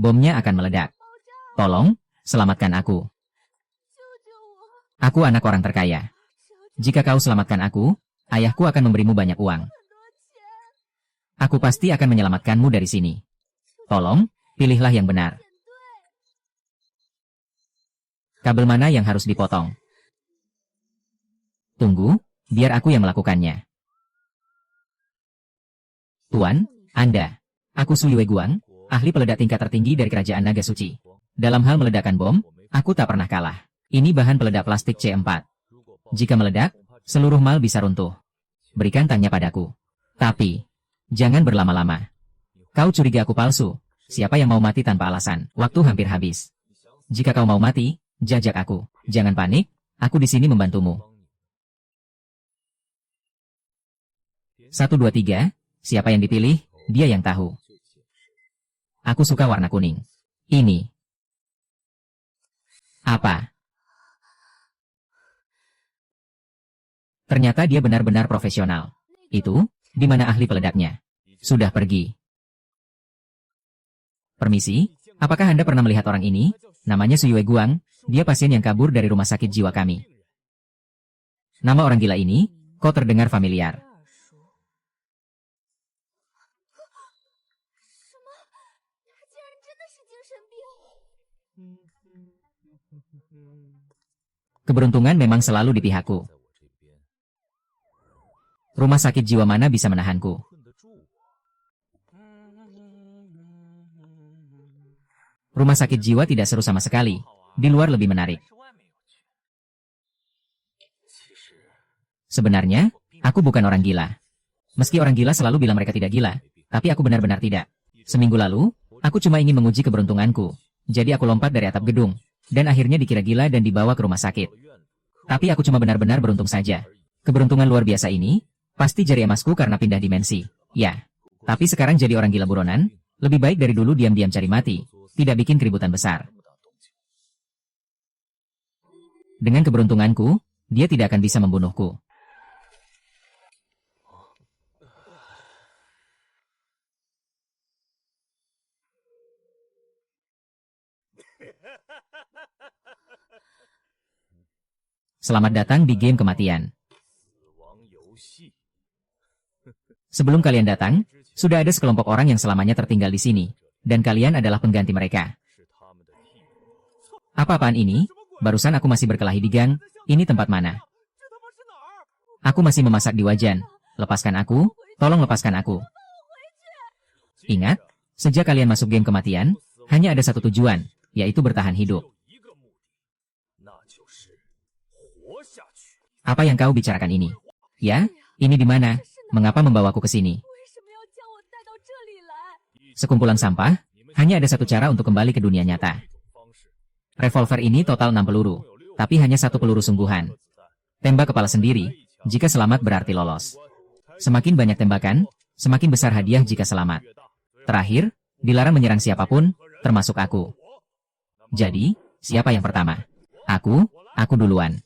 Bomnya akan meledak. Tolong, selamatkan aku. Aku anak orang terkaya. Jika kau selamatkan aku, ayahku akan memberimu banyak uang. Aku pasti akan menyelamatkanmu dari sini. Tolong, pilihlah yang benar. Kabel mana yang harus dipotong? Tunggu, biar aku yang melakukannya. Tuan, Anda. Aku Sui Weguang, ahli peledak tingkat tertinggi dari Kerajaan Naga Suci. Dalam hal meledakkan bom, aku tak pernah kalah. Ini bahan peledak plastik C4. Jika meledak, seluruh mal bisa runtuh. Berikan tangnya padaku. Tapi, jangan berlama-lama. Kau curiga aku palsu. Siapa yang mau mati tanpa alasan? Waktu hampir habis. Jika kau mau mati, jajak aku. Jangan panik, aku di sini membantumu. 1, 2, 3, siapa yang dipilih, dia yang tahu. Aku suka warna kuning. Ini. Apa? Ternyata dia benar-benar profesional. Itu, di mana ahli peledaknya? Sudah pergi. Permisi, apakah Anda pernah melihat orang ini? Namanya Sui Weguang, dia pasien yang kabur dari rumah sakit jiwa kami. Nama orang gila ini, kok terdengar familiar? Keberuntungan memang selalu di pihakku. Rumah sakit jiwa mana bisa menahanku? Rumah sakit jiwa tidak seru sama sekali. Di luar lebih menarik. Sebenarnya, aku bukan orang gila. Meski orang gila selalu bilang mereka tidak gila, tapi aku benar-benar tidak. Seminggu lalu, aku cuma ingin menguji keberuntunganku. Jadi aku lompat dari atap gedung, dan akhirnya dikira gila dan dibawa ke rumah sakit. Tapi aku cuma benar-benar beruntung saja. Keberuntungan luar biasa ini, pasti jari emasku karena pindah dimensi. Ya, tapi sekarang jadi orang gila buronan, lebih baik dari dulu diam-diam cari mati, tidak bikin keributan besar. Dengan keberuntunganku, dia tidak akan bisa membunuhku. Selamat datang di game kematian. Sebelum kalian datang, sudah ada sekelompok orang yang selamanya tertinggal di sini, dan kalian adalah pengganti mereka. Apa-apaan ini? Barusan aku masih berkelahi di gang, ini tempat mana? Aku masih memasak di wajan. Lepaskan aku, tolong lepaskan aku. Ingat, sejak kalian masuk game kematian, hanya ada satu tujuan, yaitu bertahan hidup. Apa yang kau bicarakan ini? Ya, ini di mana? Mengapa membawaku ke sini? Sekumpulan sampah, hanya ada satu cara untuk kembali ke dunia nyata. Revolver ini total 6 peluru, tapi hanya 1 peluru sungguhan. Tembak kepala sendiri, jika selamat berarti lolos. Semakin banyak tembakan, semakin besar hadiah jika selamat. Terakhir, dilarang menyerang siapapun, termasuk aku. Jadi, siapa yang pertama? Aku duluan.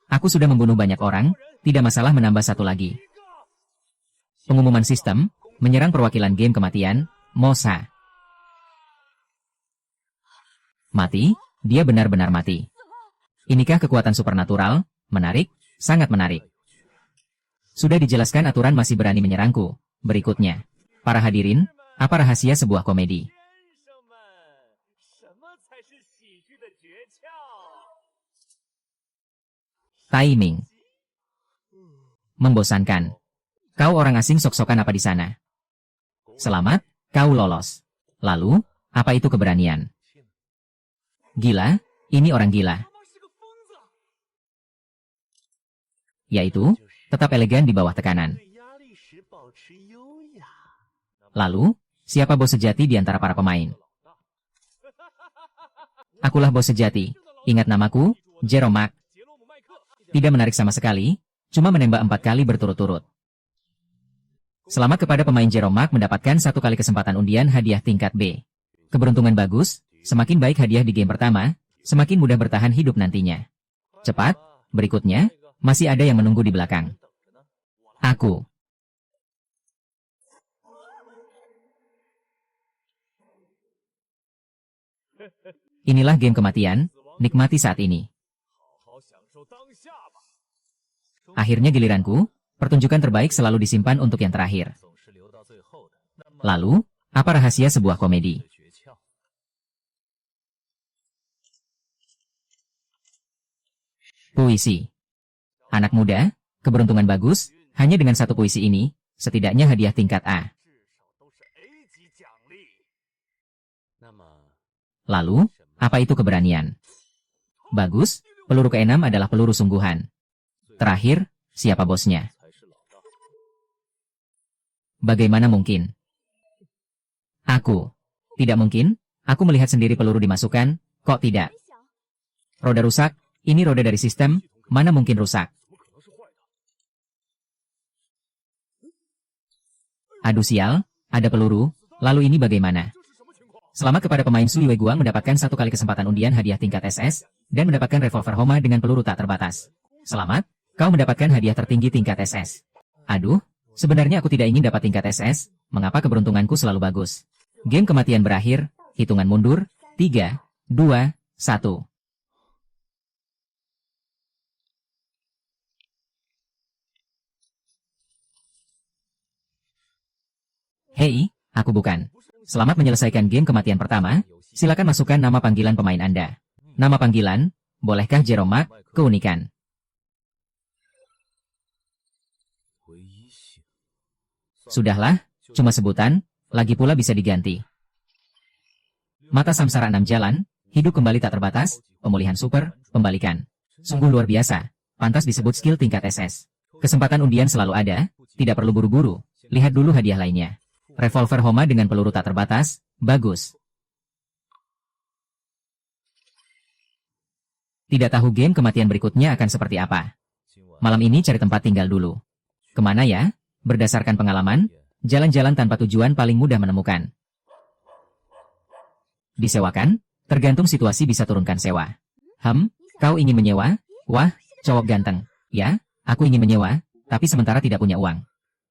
Aku sudah membunuh banyak orang, tidak masalah menambah satu lagi. Pengumuman sistem, menyerang perwakilan game kematian, Mosa. Mati, dia benar-benar mati. Inikah kekuatan supernatural? Menarik, sangat menarik. Sudah dijelaskan aturan masih berani menyerangku. Berikutnya, para hadirin, apa rahasia sebuah komedi? Timing. Membosankan. Kau orang asing sok-sokan apa di sana? Selamat, kau lolos. Lalu, apa itu keberanian? Gila, ini orang gila. Yaitu, tetap elegan di bawah tekanan. Lalu, siapa bos sejati di antara para pemain? Akulah bos sejati. Ingat namaku, Jeromak. Tidak menarik sama sekali, cuma menembak 4 kali berturut-turut. Selamat kepada pemain Jeromak mendapatkan 1 kali kesempatan undian hadiah tingkat B. Keberuntungan bagus, semakin baik hadiah di game pertama, semakin mudah bertahan hidup nantinya. Cepat, berikutnya, masih ada yang menunggu di belakang. Aku. Inilah game kematian, nikmati saat ini. Akhirnya giliranku, pertunjukan terbaik selalu disimpan untuk yang terakhir. Lalu, apa rahasia sebuah komedi? Puisi. Anak muda, keberuntungan bagus, hanya dengan satu puisi ini, setidaknya hadiah tingkat A. Lalu, apa itu keberanian? Bagus, peluru keenam adalah peluru sungguhan. Terakhir, siapa bosnya? Bagaimana mungkin? Aku. Tidak mungkin, aku melihat sendiri peluru dimasukkan, kok tidak? Roda rusak, ini roda dari sistem, mana mungkin rusak? Aduh sial, ada peluru, lalu ini bagaimana? Selamat kepada pemain Sui Weguang mendapatkan satu kali kesempatan undian hadiah tingkat SS, dan mendapatkan revolver Homa dengan peluru tak terbatas. Selamat, kau mendapatkan hadiah tertinggi tingkat SS. Aduh, sebenarnya aku tidak ingin dapat tingkat SS, mengapa keberuntunganku selalu bagus? Game kematian berakhir, hitungan mundur, 3, 2, 1. Hei, aku bukan. Selamat menyelesaikan game kematian pertama, silakan masukkan nama panggilan pemain Anda. Nama panggilan, bolehkah Jeromak, keunikan? Sudahlah, cuma sebutan, lagi pula bisa diganti. Mata samsara 6 jalan, hidup kembali tak terbatas, pemulihan super, pembalikan. Sungguh luar biasa, pantas disebut skill tingkat SS. Kesempatan undian selalu ada, tidak perlu buru-buru, lihat dulu hadiah lainnya. Revolver Homa dengan peluru tak terbatas, bagus. Tidak tahu game kematian berikutnya akan seperti apa. Malam ini cari tempat tinggal dulu. Kemana ya? Berdasarkan pengalaman, jalan-jalan tanpa tujuan paling mudah menemukan. Disewakan? Tergantung situasi bisa turunkan sewa. Kau ingin menyewa? Wah, cowok ganteng. Ya, aku ingin menyewa, tapi sementara tidak punya uang.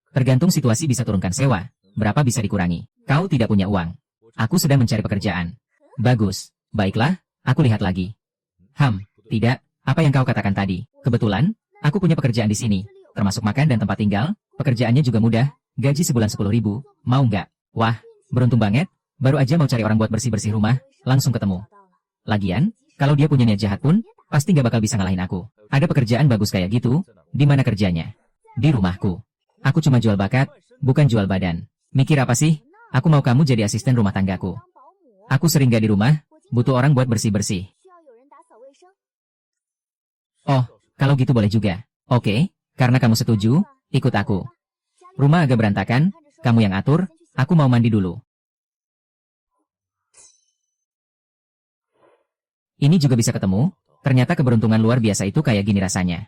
Tergantung situasi bisa turunkan sewa. Berapa bisa dikurangi? Kau tidak punya uang. Aku sedang mencari pekerjaan. Bagus. Baiklah, aku lihat lagi. Tidak. Apa yang kau katakan tadi? Kebetulan, aku punya pekerjaan di sini. Termasuk makan dan tempat tinggal. Pekerjaannya juga mudah. Gaji sebulan 10.000. Mau nggak? Wah, beruntung banget. Baru aja mau cari orang buat bersih-bersih rumah. Langsung ketemu. Lagian, kalau dia punya niat jahat pun, pasti nggak bakal bisa ngalahin aku. Ada pekerjaan bagus kayak gitu. Di mana kerjanya? Di rumahku. Aku cuma jual bakat, bukan jual badan. Mikir apa sih? Aku mau kamu jadi asisten rumah tanggaku. Aku sering gak di rumah, butuh orang buat bersih-bersih. Oh, kalau gitu boleh juga. Oke, karena kamu setuju, ikut aku. Rumah agak berantakan, kamu yang atur, aku mau mandi dulu. Ini juga bisa ketemu, ternyata keberuntungan luar biasa itu kayak gini rasanya.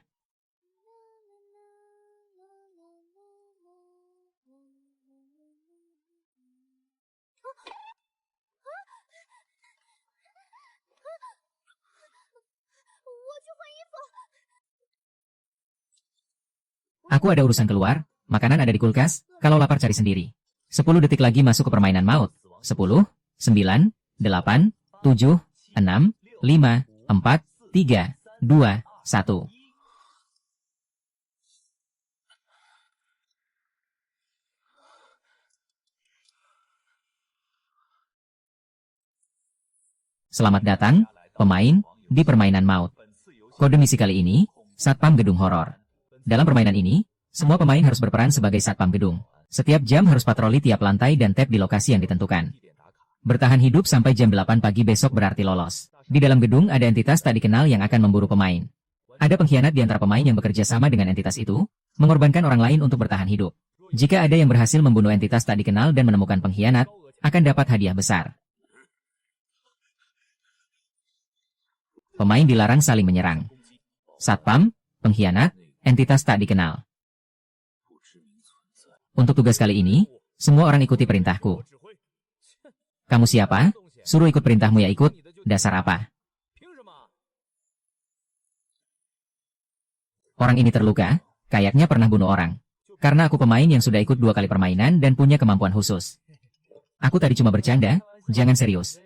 Aku ada urusan keluar, makanan ada di kulkas, kalau lapar cari sendiri. 10 detik lagi masuk ke permainan maut. 10, 9, 8, 7, 6, 5, 4, 3, 2, 1. Selamat datang, pemain, di permainan maut. Kode misi kali ini, Satpam Gedung Horor. Dalam permainan ini, semua pemain harus berperan sebagai satpam gedung. Setiap jam harus patroli tiap lantai dan tap di lokasi yang ditentukan. Bertahan hidup sampai jam 8 pagi besok berarti lolos. Di dalam gedung ada entitas tak dikenal yang akan memburu pemain. Ada pengkhianat di antara pemain yang bekerja sama dengan entitas itu, mengorbankan orang lain untuk bertahan hidup. Jika ada yang berhasil membunuh entitas tak dikenal dan menemukan pengkhianat, akan dapat hadiah besar. Pemain dilarang saling menyerang. Satpam, pengkhianat, entitas tak dikenal. Untuk tugas kali ini, semua orang ikuti perintahku. Kamu siapa? Suruh ikut perintahmu ya ikut, dasar apa? Orang ini terluka, kayaknya pernah bunuh orang. Karena aku pemain yang sudah ikut 2 kali permainan dan punya kemampuan khusus. Aku tadi cuma bercanda, jangan serius.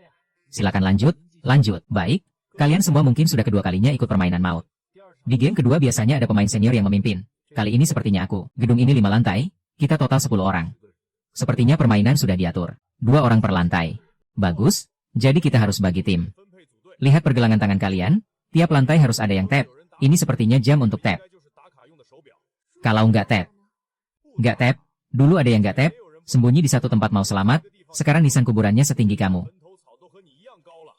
Silakan lanjut, lanjut. Baik, kalian semua mungkin sudah kedua kalinya ikut permainan maut. Di game kedua biasanya ada pemain senior yang memimpin. Kali ini sepertinya aku. Gedung ini 5 lantai, kita total 10 orang. Sepertinya permainan sudah diatur. 2 orang per lantai. Bagus, jadi kita harus bagi tim. Lihat pergelangan tangan kalian, tiap lantai harus ada yang tap. Ini sepertinya jam untuk tap. Kalau nggak tap, dulu ada yang nggak tap, sembunyi di satu tempat mau selamat, sekarang nisan kuburannya setinggi kamu.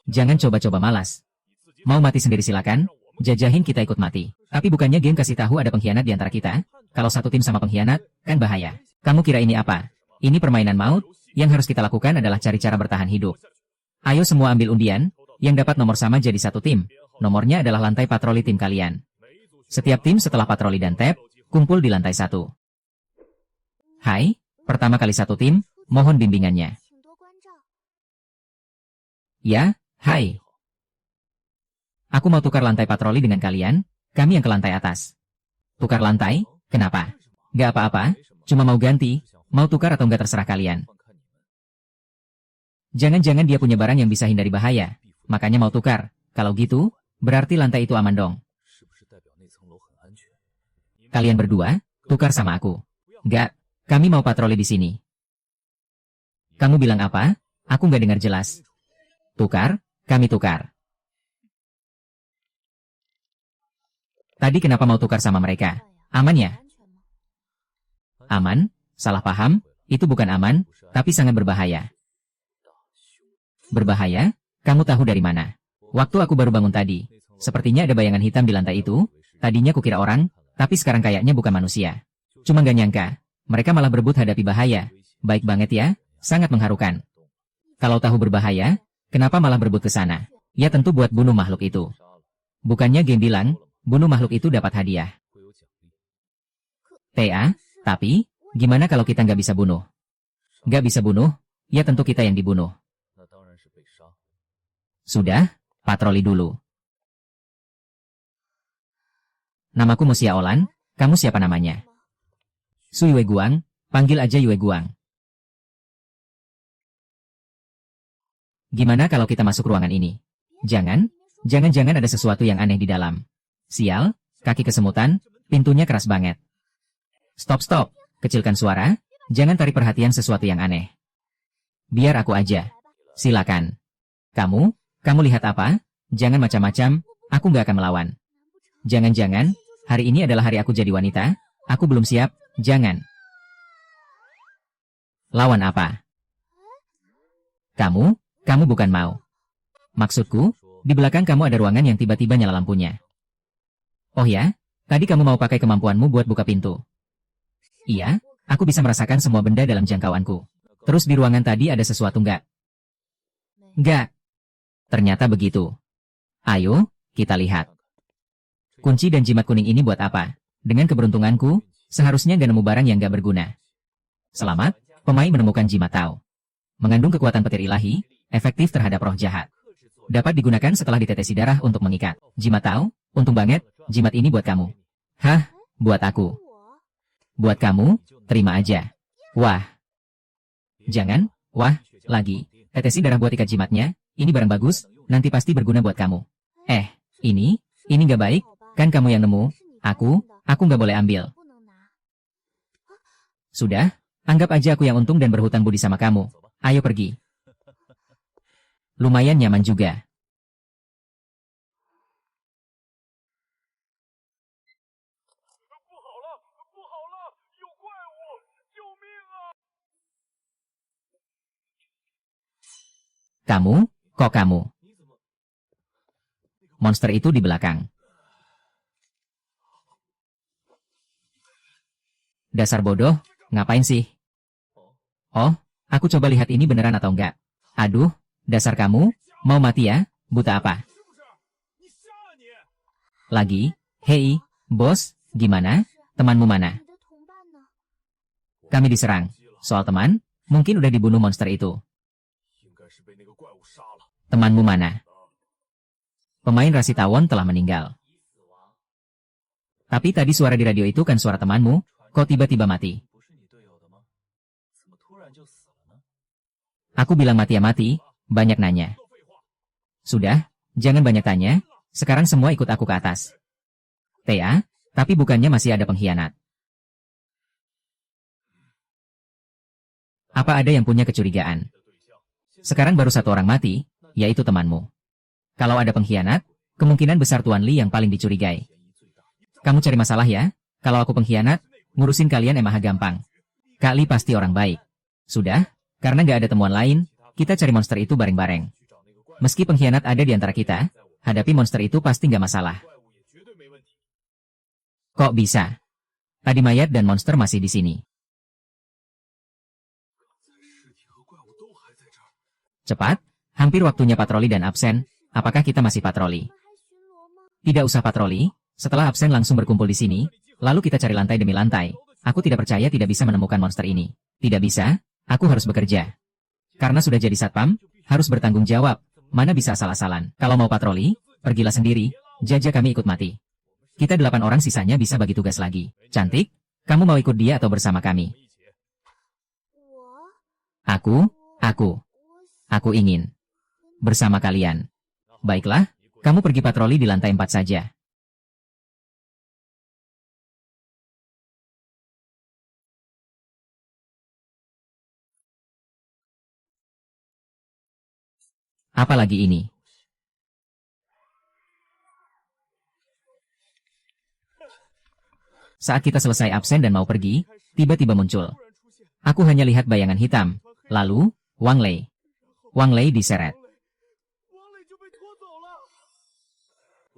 Jangan coba-coba malas. Mau mati sendiri silakan, jajahin kita ikut mati. Tapi bukannya game kasih tahu ada pengkhianat di antara kita? Kalau satu tim sama pengkhianat, kan bahaya. Kamu kira ini apa? Ini permainan maut, yang harus kita lakukan adalah cari cara bertahan hidup. Ayo semua ambil undian, yang dapat nomor sama jadi satu tim. Nomornya adalah lantai patroli tim kalian. Setiap tim setelah patroli dan tap, kumpul di lantai 1. Hai, pertama kali satu tim, mohon bimbingannya. Ya, hai. Aku mau tukar lantai patroli dengan kalian, kami yang ke lantai atas. Tukar lantai? Kenapa? Gak apa-apa, cuma mau ganti, mau tukar atau enggak terserah kalian. Jangan-jangan dia punya barang yang bisa hindari bahaya, makanya mau tukar. Kalau gitu, berarti lantai itu aman dong. Kalian berdua, tukar sama aku. Gak, kami mau patroli di sini. Kamu bilang apa? Aku nggak dengar jelas. Tukar, kami tukar. Tadi kenapa mau tukar sama mereka? Aman ya? Aman? Salah paham? Itu bukan aman, tapi sangat berbahaya. Berbahaya? Kamu tahu dari mana? Waktu aku baru bangun tadi, sepertinya ada bayangan hitam di lantai itu. Tadinya kukira orang, tapi sekarang kayaknya bukan manusia. Cuma gak nyangka, mereka malah berebut hadapi bahaya. Baik banget ya, sangat mengharukan. Kalau tahu berbahaya, kenapa malah berebut ke sana? Ya tentu buat bunuh makhluk itu. Bukannya game bilang, bunuh makhluk itu dapat hadiah. TA, tapi, gimana kalau kita nggak bisa bunuh? Nggak bisa bunuh, ya tentu kita yang dibunuh. Sudah, patroli dulu. Namaku Musia Olan, kamu siapa namanya? Su Yue Guang, panggil aja Yue Guang. Gimana kalau kita masuk ruangan ini? Jangan-jangan ada sesuatu yang aneh di dalam. Sial, kaki kesemutan, pintunya keras banget. Stop, kecilkan suara, jangan tarik perhatian sesuatu yang aneh. Biar aku aja. Silakan. Kamu lihat apa? Jangan macam-macam, aku nggak akan melawan. Jangan-jangan, hari ini adalah hari aku jadi wanita, aku belum siap, jangan. Lawan apa? Kamu bukan mau. Maksudku, di belakang kamu ada ruangan yang tiba-tiba nyala lampunya. Oh ya, tadi kamu mau pakai kemampuanmu buat buka pintu. Iya, aku bisa merasakan semua benda dalam jangkauanku. Terus di ruangan tadi ada sesuatu nggak? Nggak. Ternyata begitu. Ayo, kita lihat. Kunci dan jimat kuning ini buat apa? Dengan keberuntunganku, seharusnya nggak nemu barang yang nggak berguna. Selamat, pemain menemukan jimat Tao. Mengandung kekuatan petir ilahi, efektif terhadap roh jahat. Dapat digunakan setelah ditetesi darah untuk mengikat. Jimat Tao, untung banget, jimat ini buat kamu. Hah, buat aku. Buat kamu, terima aja. Wah. Jangan, wah, lagi. Tetesi darah buat ikat jimatnya, ini barang bagus, nanti pasti berguna buat kamu. Ini nggak baik, kan kamu yang nemu, aku nggak boleh ambil. Sudah, anggap aja aku yang untung dan berhutang budi sama kamu. Ayo pergi. Lumayan nyaman juga. Kok kamu? Monster itu di belakang. Dasar bodoh, ngapain sih? Oh, aku coba lihat ini beneran atau enggak. Aduh, dasar kamu, mau mati ya, buta apa? Lagi, hei, bos, gimana? Temanmu mana? Kami diserang. Soal teman, mungkin udah dibunuh monster itu. Temanmu mana? Pemain Rasi Tawon telah meninggal. Tapi tadi suara di radio itu kan suara temanmu, kok tiba-tiba mati? Aku bilang mati ya mati, banyak nanya. Sudah, jangan banyak tanya, sekarang semua ikut aku ke atas. Thea, tapi bukannya masih ada pengkhianat. Apa ada yang punya kecurigaan? Sekarang baru satu orang mati, yaitu temanmu. Kalau ada pengkhianat, kemungkinan besar Tuan Li yang paling dicurigai. Kamu cari masalah ya? Kalau aku pengkhianat, ngurusin kalian emang gampang. Kak Li pasti orang baik. Sudah, karena nggak ada temuan lain, kita cari monster itu bareng-bareng. Meski pengkhianat ada di antara kita, hadapi monster itu pasti nggak masalah. Kok bisa? Tadi mayat dan monster masih di sini. Cepat, hampir waktunya patroli dan absen. Apakah kita masih patroli? Tidak usah patroli, setelah absen langsung berkumpul di sini, lalu kita cari lantai demi lantai. Aku tidak percaya tidak bisa menemukan monster ini. Tidak bisa, aku harus bekerja. Karena sudah jadi satpam, harus bertanggung jawab. Mana bisa asal-asalan. Kalau mau patroli, pergilah sendiri, Jaja kami ikut mati. Kita 8 orang sisanya bisa bagi tugas lagi. Cantik, kamu mau ikut dia atau bersama kami? Aku ingin bersama kalian. Baiklah, kamu pergi patroli di lantai 4 saja. Apalagi ini? Saat kita selesai absen dan mau pergi, tiba-tiba muncul. Aku hanya lihat bayangan hitam. Lalu, Wang Lei. Wang Lei diseret.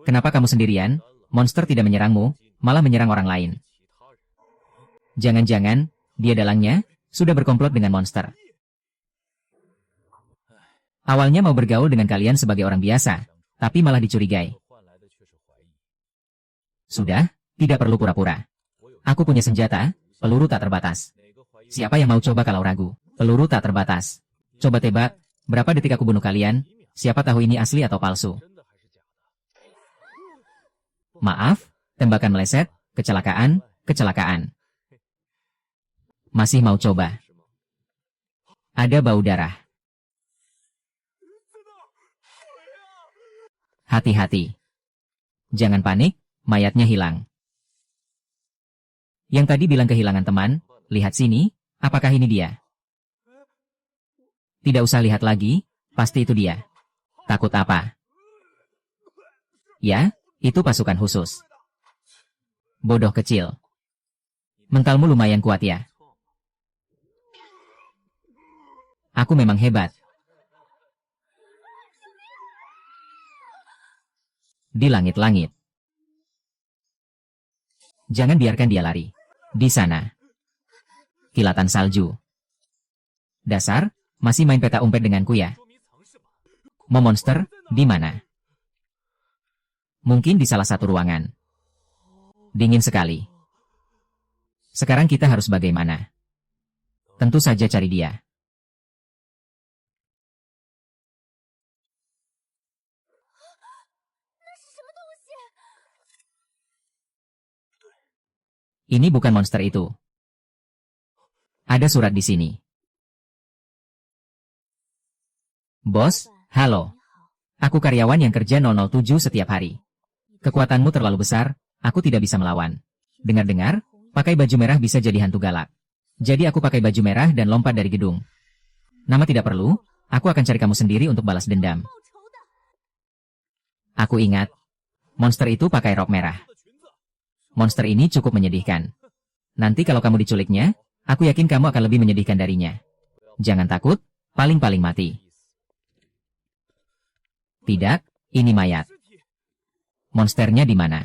Kenapa kamu sendirian? Monster tidak menyerangmu, malah menyerang orang lain. Jangan-jangan, dia dalangnya, sudah berkomplot dengan monster. Awalnya mau bergaul dengan kalian sebagai orang biasa, tapi malah dicurigai. Sudah, tidak perlu pura-pura. Aku punya senjata, peluru tak terbatas. Siapa yang mau coba kalau ragu? Peluru tak terbatas. Coba tebak, berapa detik aku bunuh kalian? Siapa tahu ini asli atau palsu? Maaf, tembakan meleset, kecelakaan. Masih mau coba? Ada bau darah. Hati-hati. Jangan panik, mayatnya hilang. Yang tadi bilang kehilangan teman, lihat sini, apakah ini dia? Tidak usah lihat lagi, pasti itu dia. Takut apa? Ya, itu pasukan khusus. Bodoh kecil. Mentalmu lumayan kuat ya. Aku memang hebat. Di langit-langit. Jangan biarkan dia lari. Di sana. Kilatan salju. Dasar, masih main peta umpet denganku ya? Monster, di mana? Mungkin di salah satu ruangan. Dingin sekali. Sekarang kita harus bagaimana? Tentu saja cari dia. Ini bukan monster itu. Ada surat di sini. Bos, halo. Aku karyawan yang kerja 007 setiap hari. Kekuatanmu terlalu besar, aku tidak bisa melawan. Dengar-dengar, pakai baju merah bisa jadi hantu galak. Jadi aku pakai baju merah dan lompat dari gedung. Nama tidak perlu, aku akan cari kamu sendiri untuk balas dendam. Aku ingat, monster itu pakai rok merah. Monster ini cukup menyedihkan. Nanti kalau kamu diculiknya, aku yakin kamu akan lebih menyedihkan darinya. Jangan takut, paling-paling mati. Tidak, ini mayat. Monsternya di mana?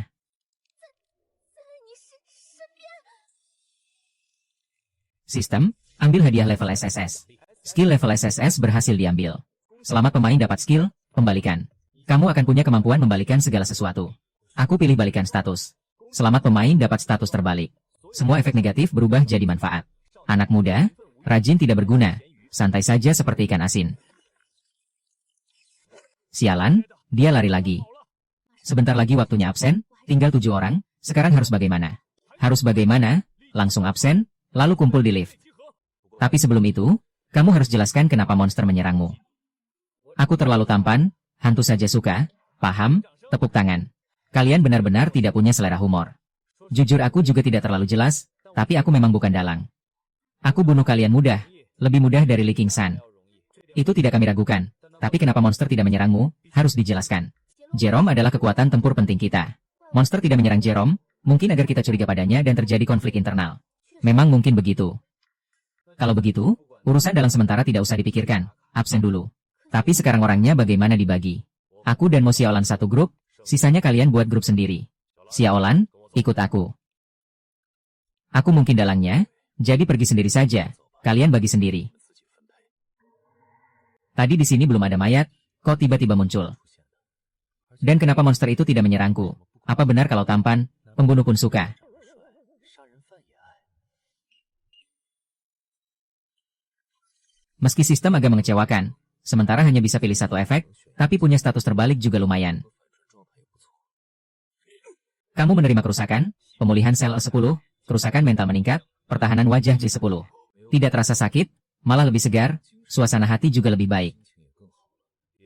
Sistem, ambil hadiah level SSS. Skill level SSS berhasil diambil. Selamat pemain dapat skill, pembalikan. Kamu akan punya kemampuan membalikan segala sesuatu. Aku pilih balikan status. Selamat pemain dapat status terbalik. Semua efek negatif berubah jadi manfaat. Anak muda, rajin tidak berguna. Santai saja seperti ikan asin. Sialan, dia lari lagi. Sebentar lagi waktunya absen, tinggal 7 orang, sekarang harus bagaimana? Harus bagaimana? Langsung absen, lalu kumpul di lift. Tapi sebelum itu, kamu harus jelaskan kenapa monster menyerangmu. Aku terlalu tampan, Hantu saja suka, paham, tepuk tangan. Kalian benar-benar tidak punya selera humor. Jujur aku juga tidak terlalu jelas, tapi aku memang bukan dalang. Aku bunuh kalian mudah, lebih mudah dari Li Qingshan. Itu tidak kami ragukan, tapi kenapa monster tidak menyerangmu, harus dijelaskan. Jerome adalah kekuatan tempur penting kita. Monster tidak menyerang Jerome, mungkin agar kita curiga padanya dan terjadi konflik internal. Memang mungkin begitu. Kalau begitu, urusan dalam sementara tidak usah dipikirkan, absen dulu. Tapi sekarang orangnya bagaimana dibagi? Aku dan Mo Xiaolan satu grup, sisanya kalian buat grup sendiri. Xiaolan, ikut aku. Aku mungkin dalangnya, jadi pergi sendiri saja, kalian bagi sendiri. Tadi di sini belum ada mayat, kok tiba-tiba muncul? Dan kenapa monster itu tidak menyerangku? Apa benar kalau tampan, pembunuh pun suka? Meski sistem agak mengecewakan, sementara hanya bisa pilih satu efek, tapi punya status terbalik juga lumayan. Kamu menerima kerusakan, pemulihan sel E10, kerusakan mental meningkat, pertahanan wajah J10. Tidak terasa sakit, malah lebih segar, suasana hati juga lebih baik.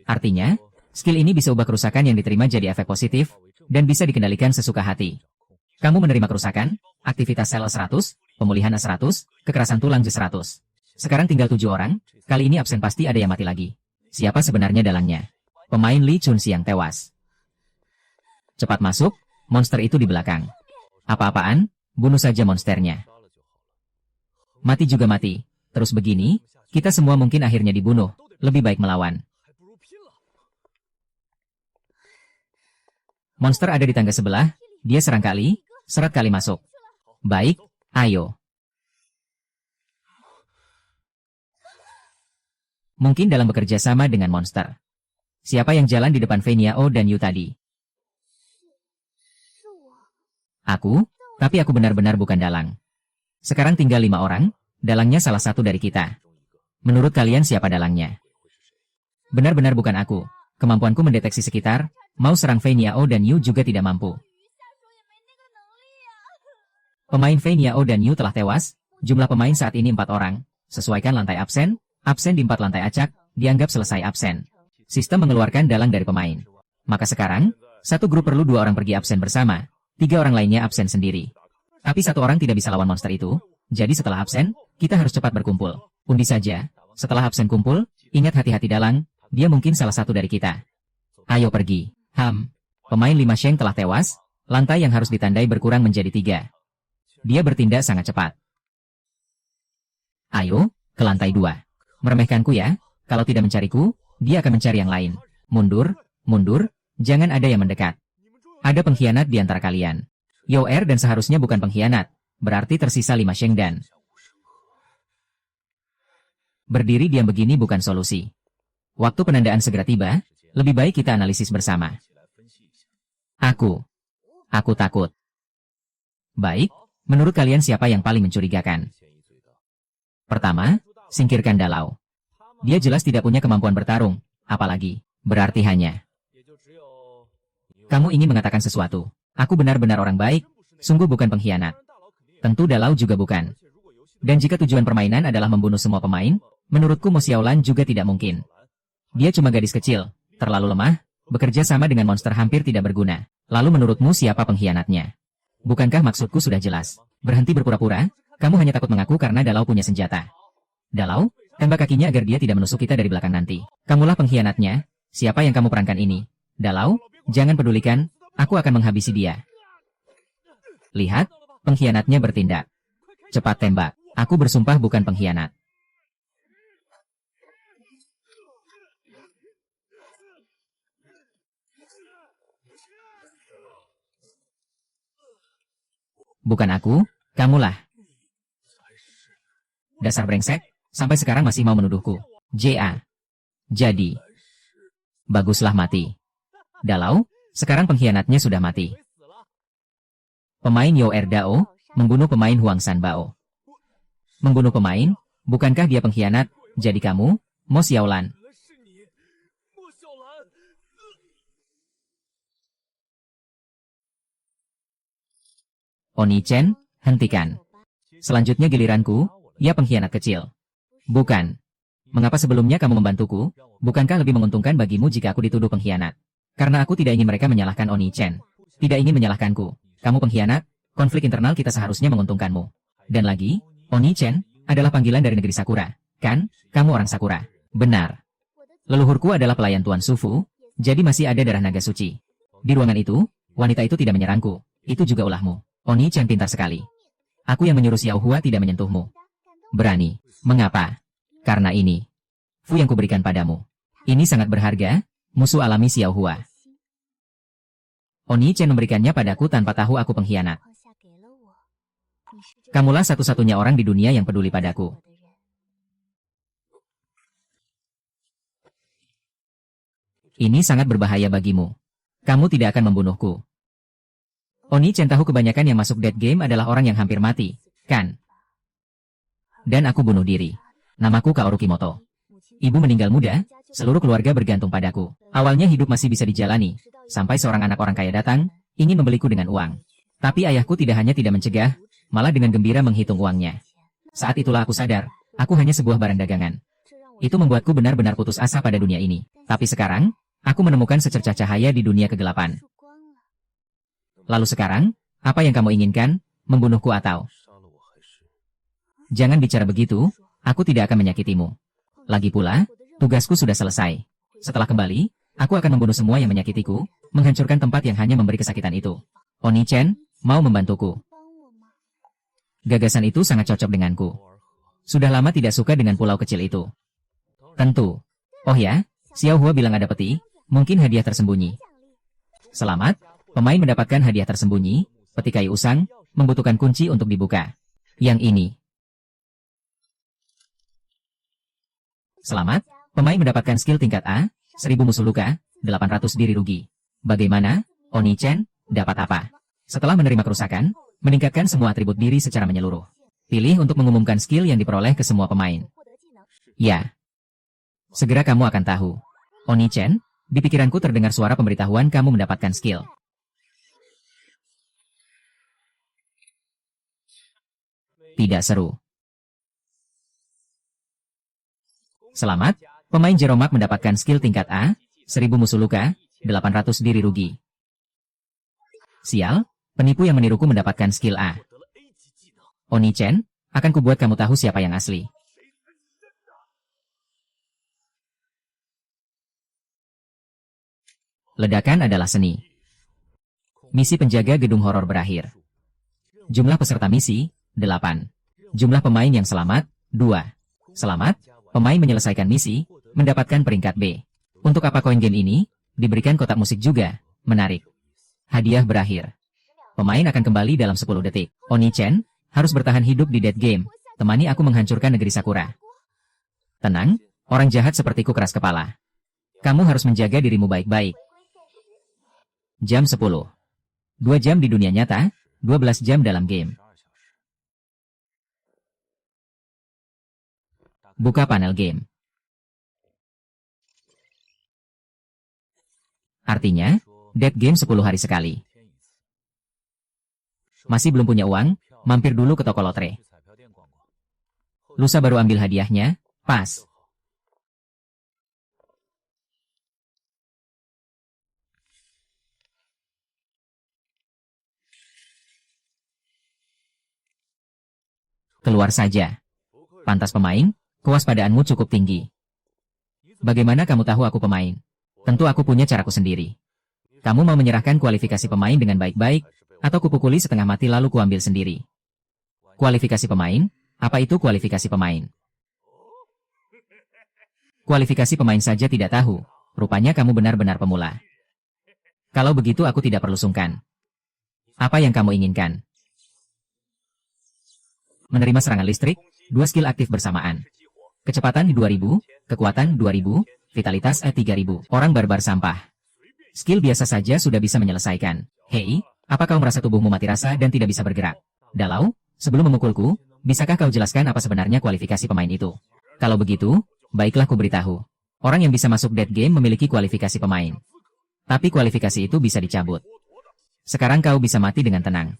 Artinya, skill ini bisa ubah kerusakan yang diterima jadi efek positif, dan bisa dikendalikan sesuka hati. Kamu menerima kerusakan, aktivitas sel E100, pemulihan E100, kekerasan tulang J100. Sekarang tinggal 7 orang, kali ini absen pasti ada yang mati lagi. Siapa sebenarnya dalangnya? Pemain Li Chunxiang tewas. Cepat masuk, monster itu di belakang. Apa-apaan, bunuh saja monsternya. Mati juga mati. Terus begini, kita semua mungkin akhirnya dibunuh, lebih baik melawan. Monster ada di tangga sebelah, dia serang kali, seret kali masuk. Baik, ayo. Mungkin dalam bekerja sama dengan monster. Siapa yang jalan di depan Fei Niao dan Yu tadi? Aku, tapi aku benar-benar bukan dalang. Sekarang tinggal 5 orang, dalangnya salah satu dari kita. Menurut kalian siapa dalangnya? Benar-benar bukan aku. Kemampuanku mendeteksi sekitar, mau serang Fei Niao dan Yu juga tidak mampu. Pemain Fei Niao dan Yu telah tewas, jumlah pemain saat ini 4 orang. Sesuaikan lantai absen, absen di 4 lantai acak, dianggap selesai absen. Sistem mengeluarkan dalang dari pemain. Maka sekarang, satu grup perlu 2 orang pergi absen bersama, 3 orang lainnya absen sendiri. Tapi 1 orang tidak bisa lawan monster itu, jadi setelah absen, kita harus cepat berkumpul. Undi saja, setelah absen kumpul, ingat hati-hati dalang, dia mungkin salah satu dari kita. Ayo pergi. Pemain Lima Sheng telah tewas, lantai yang harus ditandai berkurang menjadi 3. Dia bertindak sangat cepat. Ayo, ke lantai 2. Meremehkanku ya, kalau tidak mencariku, dia akan mencari yang lain. Mundur, mundur, jangan ada yang mendekat. Ada pengkhianat di antara kalian. Yo Er dan seharusnya bukan pengkhianat, berarti tersisa 5 Sheng dan. Berdiri diam begini bukan solusi. Waktu penandaan segera tiba, lebih baik kita analisis bersama. Aku takut. Baik, menurut kalian siapa yang paling mencurigakan? Pertama, singkirkan Dalau. Dia jelas tidak punya kemampuan bertarung, apalagi, berarti hanya. Kamu ingin mengatakan sesuatu. Aku benar-benar orang baik, sungguh bukan pengkhianat. Tentu Dalau juga bukan. Dan jika tujuan permainan adalah membunuh semua pemain, menurutku Mo Xiaolan juga tidak mungkin. Dia cuma gadis kecil, terlalu lemah, bekerja sama dengan monster hampir tidak berguna. Lalu menurutmu siapa pengkhianatnya? Bukankah maksudku sudah jelas? Berhenti berpura-pura, kamu hanya takut mengaku karena Dalau punya senjata. Dalau, tembak kakinya agar dia tidak menusuk kita dari belakang nanti. Kamulah pengkhianatnya, siapa yang kamu perankan ini? Dalau, jangan pedulikan, aku akan menghabisi dia. Lihat, pengkhianatnya bertindak. Cepat tembak, aku bersumpah bukan pengkhianat. Bukan aku, kamulah. Dasar brengsek, sampai sekarang masih mau menuduhku. J.A. Jadi. Baguslah mati. Dalau, sekarang pengkhianatnya sudah mati. Pemain Yo Er Dao, membunuh pemain Huang San Bao. Membunuh pemain, bukankah dia pengkhianat, jadi kamu, Mo Xiaolan. Oni Chen, hentikan. Selanjutnya giliranku, ya pengkhianat kecil. Bukan. Mengapa sebelumnya kamu membantuku? Bukankah lebih menguntungkan bagimu jika aku dituduh pengkhianat? Karena aku tidak ingin mereka menyalahkan Oni Chen. Tidak ingin menyalahkanku. Kamu pengkhianat, konflik internal kita seharusnya menguntungkanmu. Dan lagi, Oni Chen adalah panggilan dari negeri Sakura. Kan? Kamu orang Sakura. Benar. Leluhurku adalah pelayan Tuan Sufu, jadi masih ada darah naga suci. Di ruangan itu, wanita itu tidak menyerangku. Itu juga ulahmu. Oni Chen pintar sekali. Aku yang menyuruh Xiao Hua tidak menyentuhmu. Berani. Mengapa? Karena ini. Fu yang kuberikan padamu. Ini sangat berharga, musuh alami Xiao Hua. Oni Chen memberikannya padaku tanpa tahu aku pengkhianat. Kamulah satu-satunya orang di dunia yang peduli padaku. Ini sangat berbahaya bagimu. Kamu tidak akan membunuhku. Oni Chen tahu kebanyakan yang masuk dead game adalah orang yang hampir mati, kan? Dan aku bunuh diri. Namaku Kaoru Kimoto. Ibu meninggal muda, seluruh keluarga bergantung padaku. Awalnya hidup masih bisa dijalani, sampai seorang anak orang kaya datang, ingin membeliku dengan uang. Tapi ayahku tidak hanya tidak mencegah, malah dengan gembira menghitung uangnya. Saat itulah aku sadar, aku hanya sebuah barang dagangan. Itu membuatku benar-benar putus asa pada dunia ini. Tapi sekarang, aku menemukan secercah cahaya di dunia kegelapan. Lalu sekarang, apa yang kamu inginkan, membunuhku atau? Jangan bicara begitu, aku tidak akan menyakitimu. Lagi pula, tugasku sudah selesai. Setelah kembali, aku akan membunuh semua yang menyakitiku, menghancurkan tempat yang hanya memberi kesakitan itu. Oni Chen, mau membantuku? Gagasan itu sangat cocok denganku. Sudah lama tidak suka dengan pulau kecil itu. Tentu. Oh ya, Xiao Hua bilang ada peti, mungkin hadiah tersembunyi. Selamat, pemain mendapatkan hadiah tersembunyi, peti kayu usang, membutuhkan kunci untuk dibuka. Yang ini. Selamat, pemain mendapatkan skill tingkat A, 1000 musuh luka, 800 diri rugi. Bagaimana, Oni Chen, dapat apa? Setelah menerima kerusakan, meningkatkan semua atribut diri secara menyeluruh. Pilih untuk mengumumkan skill yang diperoleh ke semua pemain. Ya. Segera kamu akan tahu. Oni Chen, di pikiranku terdengar suara pemberitahuan kamu mendapatkan skill. Tidak seru. Selamat, pemain Jeromak mendapatkan skill tingkat A, 1000 musuh luka, 800 diri rugi. Sial, penipu yang meniruku mendapatkan skill A. Oni Chen, akan kubuat kamu tahu siapa yang asli. Ledakan adalah seni. Misi penjaga gedung horor berakhir. Jumlah peserta misi, 8. Jumlah pemain yang selamat, 2. Selamat, pemain menyelesaikan misi, mendapatkan peringkat B. Untuk apa koin game ini? Diberikan kotak musik juga, menarik. Hadiah berakhir. Pemain akan kembali dalam 10 detik. Oni Chen, harus bertahan hidup di dead game, temani aku menghancurkan negeri Sakura. Tenang, orang jahat sepertiku keras kepala. Kamu harus menjaga dirimu baik-baik. Jam 10. 2 jam di dunia nyata, 12 jam dalam game. Buka panel game. Artinya, dead game 10 hari sekali. Masih belum punya uang, mampir dulu ke toko lotre. Lusa baru ambil hadiahnya, pas. Keluar saja. Pantas pemain, kewaspadaanmu cukup tinggi. Bagaimana kamu tahu aku pemain? Tentu aku punya caraku sendiri. Kamu mau menyerahkan kualifikasi pemain dengan baik-baik, atau kupukuli setengah mati lalu kuambil sendiri? Kualifikasi pemain? Apa itu kualifikasi pemain? Kualifikasi pemain saja tidak tahu, rupanya kamu benar-benar pemula. Kalau begitu aku tidak perlu sungkan. Apa yang kamu inginkan? Menerima serangan listrik, 2 skill aktif bersamaan. Kecepatan 2000, kekuatan 2000, vitalitas 3000. Orang barbar sampah. Skill biasa saja sudah bisa menyelesaikan. Hei, apa kau merasa tubuhmu mati rasa dan tidak bisa bergerak? Dalau, sebelum memukulku, bisakah kau jelaskan apa sebenarnya kualifikasi pemain itu? Kalau begitu, baiklah ku beritahu. Orang yang bisa masuk dead game memiliki kualifikasi pemain. Tapi kualifikasi itu bisa dicabut. Sekarang kau bisa mati dengan tenang.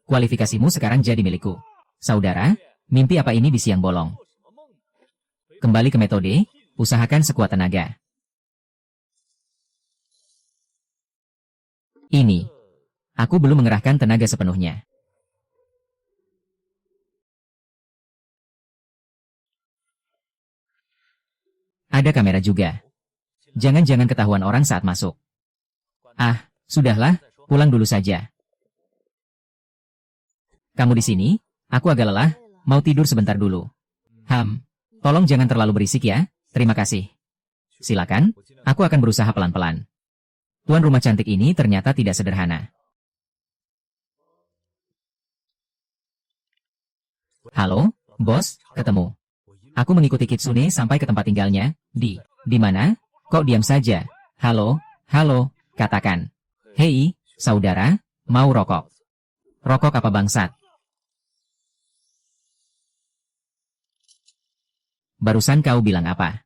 Kualifikasimu sekarang jadi milikku. Saudara, mimpi apa ini di siang bolong? Kembali ke metode, usahakan sekuat tenaga. Ini. Aku belum mengerahkan tenaga sepenuhnya. Ada kamera juga. Jangan-jangan ketahuan orang saat masuk. Ah, sudahlah, pulang dulu saja. Kamu di sini? Aku agak lelah, mau tidur sebentar dulu. Tolong jangan terlalu berisik ya, terima kasih. Silakan, aku akan berusaha pelan-pelan. Tuan rumah cantik ini ternyata tidak sederhana. Halo, bos, ketemu. Aku mengikuti Kitsune sampai ke tempat tinggalnya. Di mana? Kok diam saja? Halo, katakan. Hei, saudara, mau rokok? Rokok apa bangsat? Barusan kau bilang apa?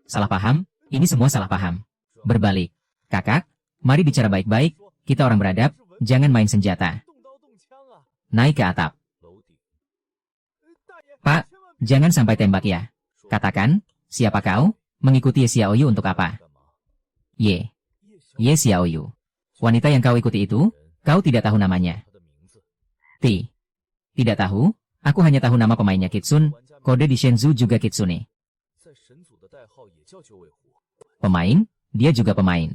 Salah paham? Ini semua salah paham. Berbalik. Kakak, mari bicara baik-baik, kita orang beradab, jangan main senjata. Naik ke atap. Pak, jangan sampai tembak ya. Katakan, siapa kau? Mengikuti Ye Xiaoyu untuk apa? Ye Xiaoyu. Wanita yang kau ikuti itu, kau tidak tahu namanya. Tidak tahu, aku hanya tahu nama pemainnya Kitsun, kode di Shenzhou juga Kitsune. Pemain? Dia juga pemain.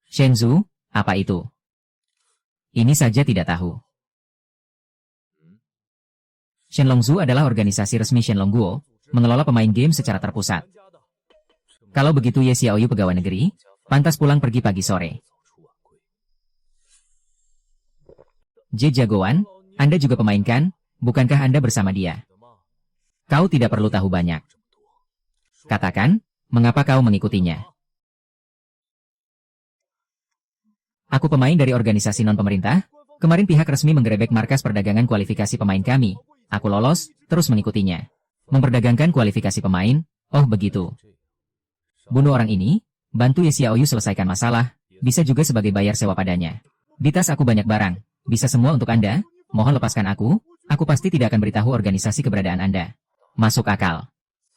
Shenzhou, apa itu? Ini saja tidak tahu. Shenlongzhou adalah organisasi resmi Shenlongguo, mengelola pemain game secara terpusat. Kalau begitu Ye Xiaoyu pegawai negeri, pantas pulang pergi pagi sore. J jagoan, Anda juga pemain kan? Bukankah Anda bersama dia? Kau tidak perlu tahu banyak. Katakan, mengapa kau mengikutinya? Aku pemain dari organisasi non-pemerintah. Kemarin pihak resmi menggerebek markas perdagangan kualifikasi pemain kami. Aku lolos, terus mengikutinya. Memperdagangkan kualifikasi pemain, oh begitu. Bunuh orang ini, bantu Ye Xiaoyu selesaikan masalah, bisa juga sebagai bayar sewa padanya. Di tas aku banyak barang, bisa semua untuk Anda, mohon lepaskan aku pasti tidak akan beritahu organisasi keberadaan Anda. Masuk akal.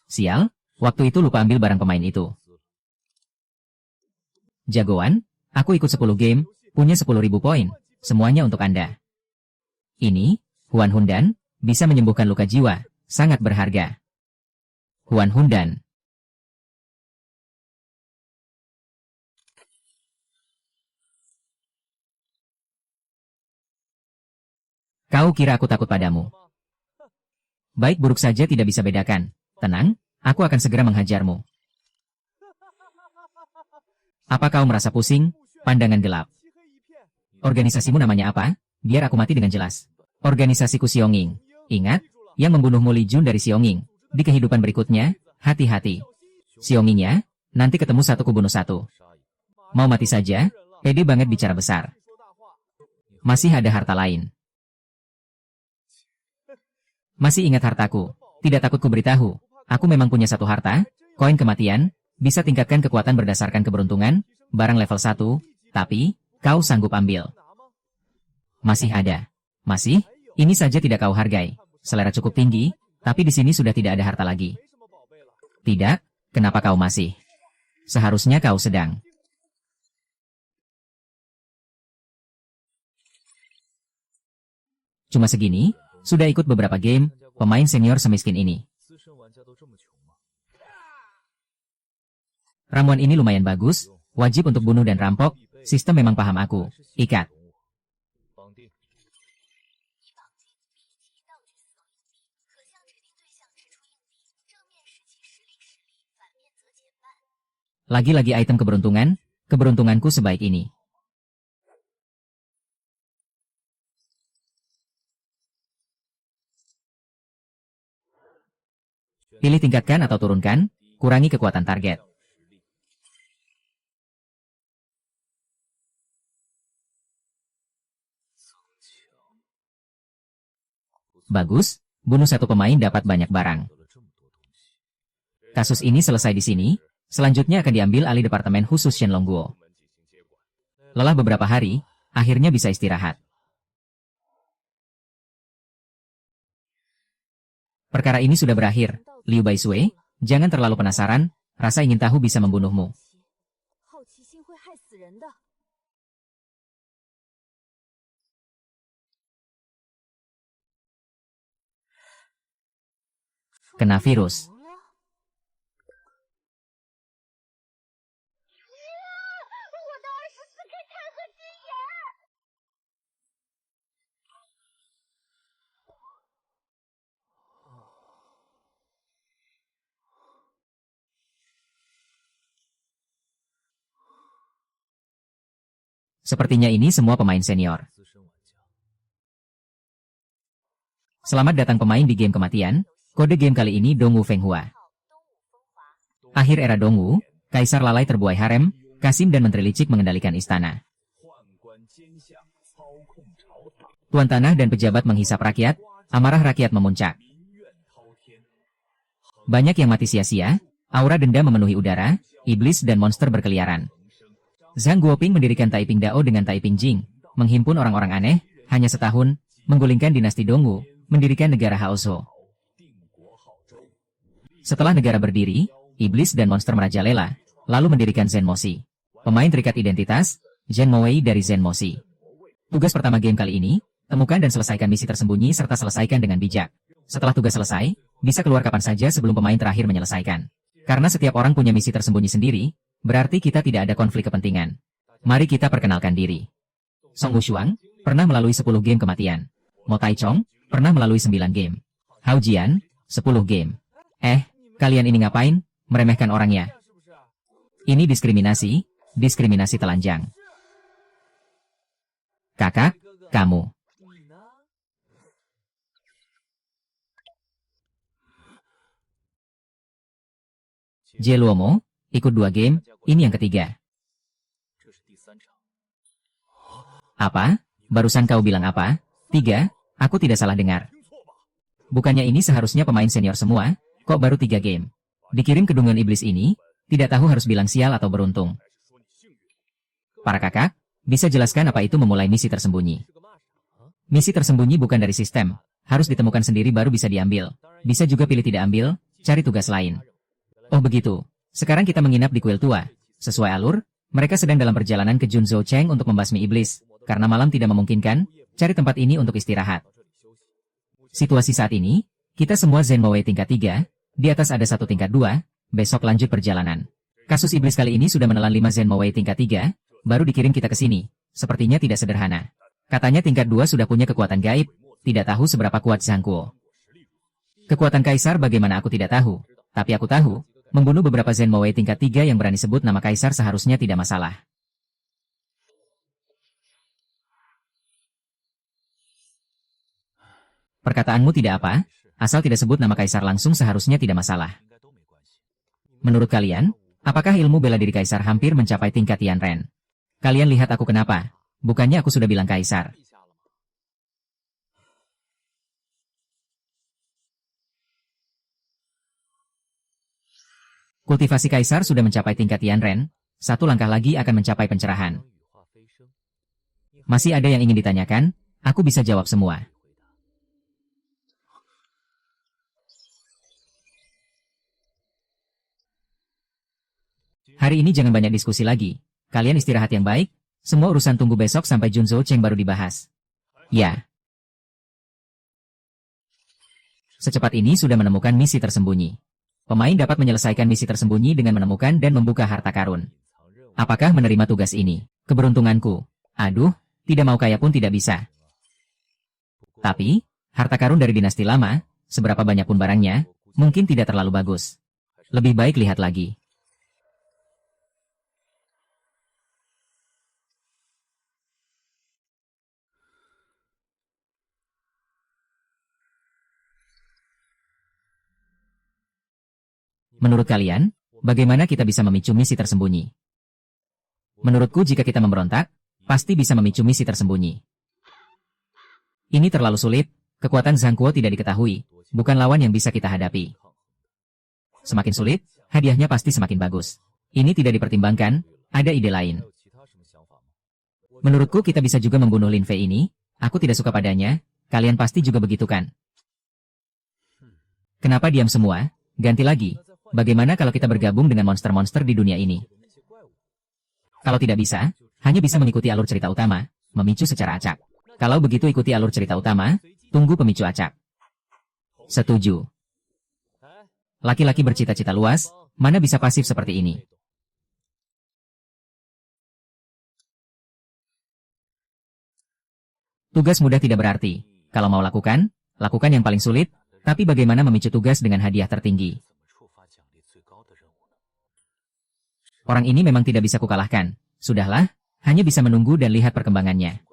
Sial, waktu itu lupa ambil barang pemain itu. Jagoan, aku ikut 10 game, punya 10.000 poin, semuanya untuk Anda. Ini, Huan Hundan, bisa menyembuhkan luka jiwa, sangat berharga. Huan Hundan. Kau kira aku takut padamu? Baik buruk saja tidak bisa bedakan. Tenang, aku akan segera menghajarmu. Apa kau merasa pusing? Pandangan gelap. Organisasimu namanya apa? Biar aku mati dengan jelas. Organisasiku Xionging. Ingat, yang membunuh Mu Li Jun dari Xionging. Di kehidupan berikutnya, hati-hati. Xionging ya, nanti ketemu satu kubunuh satu. Mau mati saja? Pede banget bicara besar. Masih ada harta lain. Masih ingat hartaku? Tidak takut ku beritahu. Aku memang punya satu harta, koin kematian, bisa tingkatkan kekuatan berdasarkan keberuntungan, barang level 1, tapi, kau sanggup ambil. Masih ada. Masih? Ini saja tidak kau hargai. Selera cukup tinggi, tapi di sini sudah tidak ada harta lagi. Tidak? Kenapa kau masih? Seharusnya kau sedang. Cuma segini? Sudah ikut beberapa game, pemain senior semiskin ini. Ramuan ini lumayan bagus, wajib untuk bunuh dan rampok, sistem memang paham aku. Ikat. Lagi-lagi item keberuntungan, keberuntunganku sebaik ini. Pilih tingkatkan atau turunkan, kurangi kekuatan target. Bagus, bunuh satu pemain dapat banyak barang. Kasus ini selesai di sini, selanjutnya akan diambil alih departemen khusus Shenlongguo. Lelah beberapa hari, akhirnya bisa istirahat. Perkara ini sudah berakhir, Liu Baisui. Jangan terlalu penasaran, rasa ingin tahu bisa membunuhmu. Kena virus. Sepertinya ini semua pemain senior. Selamat datang pemain di game kematian. Kode game kali ini Dongwu Fenghua. Akhir era Dongwu, Kaisar lalai terbuai harem, Kasim dan Menteri licik mengendalikan istana. Tuan tanah dan pejabat menghisap rakyat, amarah rakyat memuncak. Banyak yang mati sia-sia, aura denda memenuhi udara, iblis dan monster berkeliaran. Zhang Guoping mendirikan Taiping Dao dengan Taiping Jing, menghimpun orang-orang aneh, hanya setahun, menggulingkan dinasti Dongwu, mendirikan negara Haozhou. Setelah negara berdiri, iblis dan monster merajalela, lalu mendirikan Zen Moshi. Pemain terikat identitas, Zhen Mowei dari Zen Moshi. Tugas pertama game kali ini, temukan dan selesaikan misi tersembunyi serta selesaikan dengan bijak. Setelah tugas selesai, bisa keluar kapan saja sebelum pemain terakhir menyelesaikan. Karena setiap orang punya misi tersembunyi sendiri, berarti kita tidak ada konflik kepentingan. Mari kita perkenalkan diri. Song Wushuang, pernah melalui 10 game kematian. Mo Taichong, pernah melalui 9 game. Hao Jian, 10 game. Kalian ini ngapain? Meremehkan orangnya. Ini diskriminasi telanjang. Kakak, kamu. Jeluomo, ikut 2 game, ini yang ketiga. Apa? Barusan kau bilang apa? 3, aku tidak salah dengar. Bukannya ini seharusnya pemain senior semua, kok baru 3 game? Dikirim ke dungeon iblis ini, tidak tahu harus bilang sial atau beruntung. Para kakak, bisa jelaskan apa itu memulai misi tersembunyi? Misi tersembunyi bukan dari sistem, harus ditemukan sendiri baru bisa diambil. Bisa juga pilih tidak ambil, cari tugas lain. Oh begitu, sekarang kita menginap di kuil tua. Sesuai alur, mereka sedang dalam perjalanan ke Junzhou Cheng untuk membasmi iblis. Karena malam tidak memungkinkan, cari tempat ini untuk istirahat. Situasi saat ini, kita semua Zen Mowei tingkat 3, di atas ada 1 tingkat 2, besok lanjut perjalanan. Kasus iblis kali ini sudah menelan 5 Zen Mowei tingkat 3, baru dikirim kita ke sini. Sepertinya tidak sederhana. Katanya tingkat 2 sudah punya kekuatan gaib, tidak tahu seberapa kuat Zhang Guo. Kekuatan Kaisar bagaimana aku tidak tahu, tapi aku tahu, membunuh beberapa Zen Mowei tingkat 3 yang berani sebut nama Kaisar seharusnya tidak masalah. Perkataanmu tidak apa, asal tidak sebut nama Kaisar langsung seharusnya tidak masalah. Menurut kalian, apakah ilmu bela diri Kaisar hampir mencapai tingkat Tian Ren? Kalian lihat aku kenapa? Bukannya aku sudah bilang Kaisar. Kultivasi Kaisar sudah mencapai tingkat Tian Ren, 1 langkah lagi akan mencapai pencerahan. Masih ada yang ingin ditanyakan? Aku bisa jawab semua. Hari ini jangan banyak diskusi lagi. Kalian istirahat yang baik, semua urusan tunggu besok sampai Junzhou Cheng baru dibahas. Ya. Secepat ini sudah menemukan misi tersembunyi. Pemain dapat menyelesaikan misi tersembunyi dengan menemukan dan membuka harta karun. Apakah menerima tugas ini? Keberuntunganku. Aduh, tidak mau kaya pun tidak bisa. Tapi, harta karun dari dinasti lama, seberapa banyak pun barangnya, mungkin tidak terlalu bagus. Lebih baik lihat lagi. Menurut kalian, bagaimana kita bisa memicu misi tersembunyi? Menurutku jika kita memberontak, pasti bisa memicu misi tersembunyi. Ini terlalu sulit, kekuatan Zhang Guo tidak diketahui, bukan lawan yang bisa kita hadapi. Semakin sulit, hadiahnya pasti semakin bagus. Ini tidak dipertimbangkan, ada ide lain. Menurutku kita bisa juga membunuh Lin Fei ini, aku tidak suka padanya, kalian pasti juga begitu kan? Kenapa diam semua? Ganti lagi. Bagaimana kalau kita bergabung dengan monster-monster di dunia ini? Kalau tidak bisa, hanya bisa mengikuti alur cerita utama, memicu secara acak. Kalau begitu ikuti alur cerita utama, tunggu pemicu acak. Setuju. Laki-laki bercita-cita luas, mana bisa pasif seperti ini? Tugas mudah tidak berarti. Kalau mau lakukan, lakukan yang paling sulit, tapi bagaimana memicu tugas dengan hadiah tertinggi? Orang ini memang tidak bisa kukalahkan. Sudahlah, hanya bisa menunggu dan lihat perkembangannya.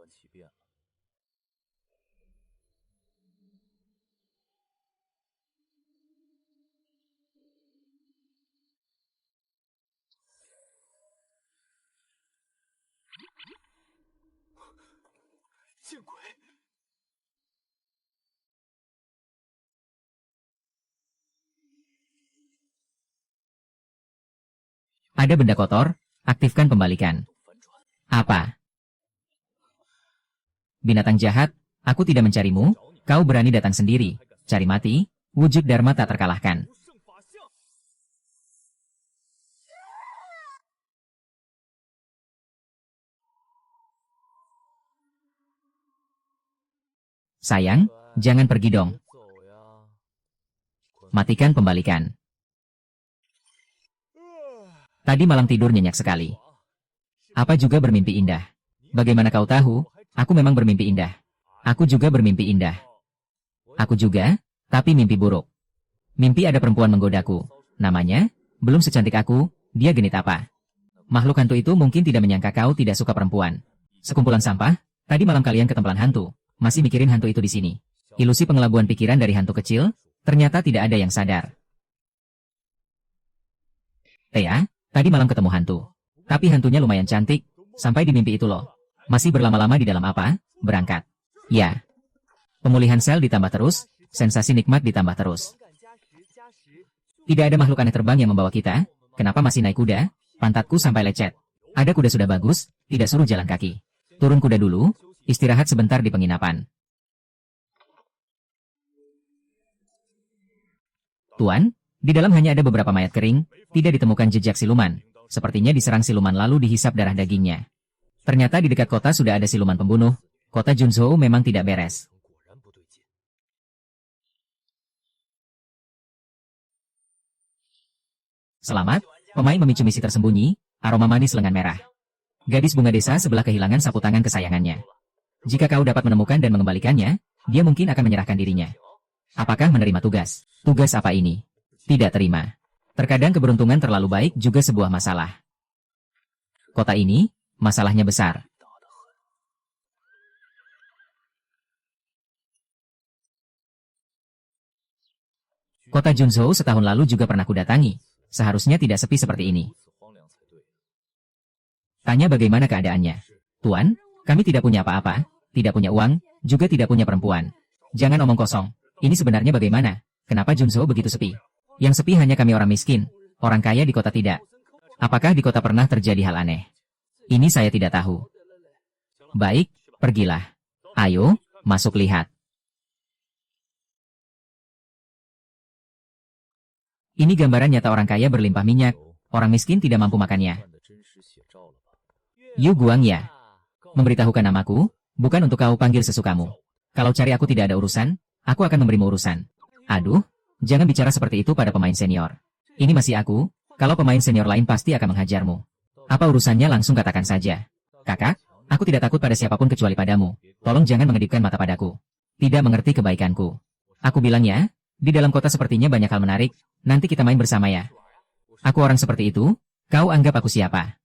Ada benda kotor, aktifkan pembalikan. Apa? Binatang jahat, aku tidak mencarimu, kau berani datang sendiri, cari mati, wujud Dharma tak terkalahkan. Sayang, jangan pergi dong. Matikan pembalikan. Tadi malam tidur nyenyak sekali. Apa juga bermimpi indah? Bagaimana kau tahu? Aku memang bermimpi indah. Aku juga bermimpi indah. Aku juga, tapi mimpi buruk. Mimpi ada perempuan menggodaku. Namanya, belum secantik aku, dia genit apa? Makhluk hantu itu mungkin tidak menyangka kau tidak suka perempuan. Sekumpulan sampah, tadi malam kalian ketempelan hantu. Masih mikirin hantu itu di sini. Ilusi pengelabuan pikiran dari hantu kecil, ternyata tidak ada yang sadar. Thea, tadi malam ketemu hantu. Tapi hantunya lumayan cantik, sampai di mimpi itu loh. Masih berlama-lama di dalam apa? Berangkat. Ya. Pemulihan sel ditambah terus, sensasi nikmat ditambah terus. Tidak ada makhluk aneh terbang yang membawa kita, kenapa masih naik kuda? Pantatku sampai lecet. Ada kuda sudah bagus, tidak suruh jalan kaki. Turun kuda dulu, istirahat sebentar di penginapan. Tuan, di dalam hanya ada beberapa mayat kering, tidak ditemukan jejak siluman. Sepertinya diserang siluman lalu dihisap darah dagingnya. Ternyata di dekat kota sudah ada siluman pembunuh. Kota Junzhou memang tidak beres. Selamat, pemain memicu misi tersembunyi, aroma manis lengan merah. Gadis bunga desa sebelah kehilangan sapu tangan kesayangannya. Jika kau dapat menemukan dan mengembalikannya, dia mungkin akan menyerahkan dirinya. Apakah menerima tugas? Tugas apa ini? Tidak terima. Terkadang keberuntungan terlalu baik juga sebuah masalah. Kota ini, masalahnya besar. Kota Junzhou setahun lalu juga pernah kudatangi. Seharusnya tidak sepi seperti ini. Tanya bagaimana keadaannya. Tuan, kami tidak punya apa-apa, tidak punya uang, juga tidak punya perempuan. Jangan omong kosong. Ini sebenarnya bagaimana? Kenapa Junzhou begitu sepi? Yang sepi hanya kami orang miskin. Orang kaya di kota tidak. Apakah di kota pernah terjadi hal aneh? Ini saya tidak tahu. Baik, pergilah. Ayo, masuk lihat. Ini gambaran nyata orang kaya berlimpah minyak, orang miskin tidak mampu makannya. Yu Guang ya. Memberitahukan namaku, bukan untuk kau panggil sesukamu. Kalau cari aku tidak ada urusan, aku akan memberimu urusan. Aduh, jangan bicara seperti itu pada pemain senior. Ini masih aku, kalau pemain senior lain pasti akan menghajarmu. Apa urusannya langsung katakan saja. Kakak, aku tidak takut pada siapapun kecuali padamu. Tolong jangan mengedipkan mata padaku. Tidak mengerti kebaikanku. Aku bilang ya, di dalam kota sepertinya banyak hal menarik, nanti kita main bersama ya. Aku orang seperti itu, kau anggap aku siapa?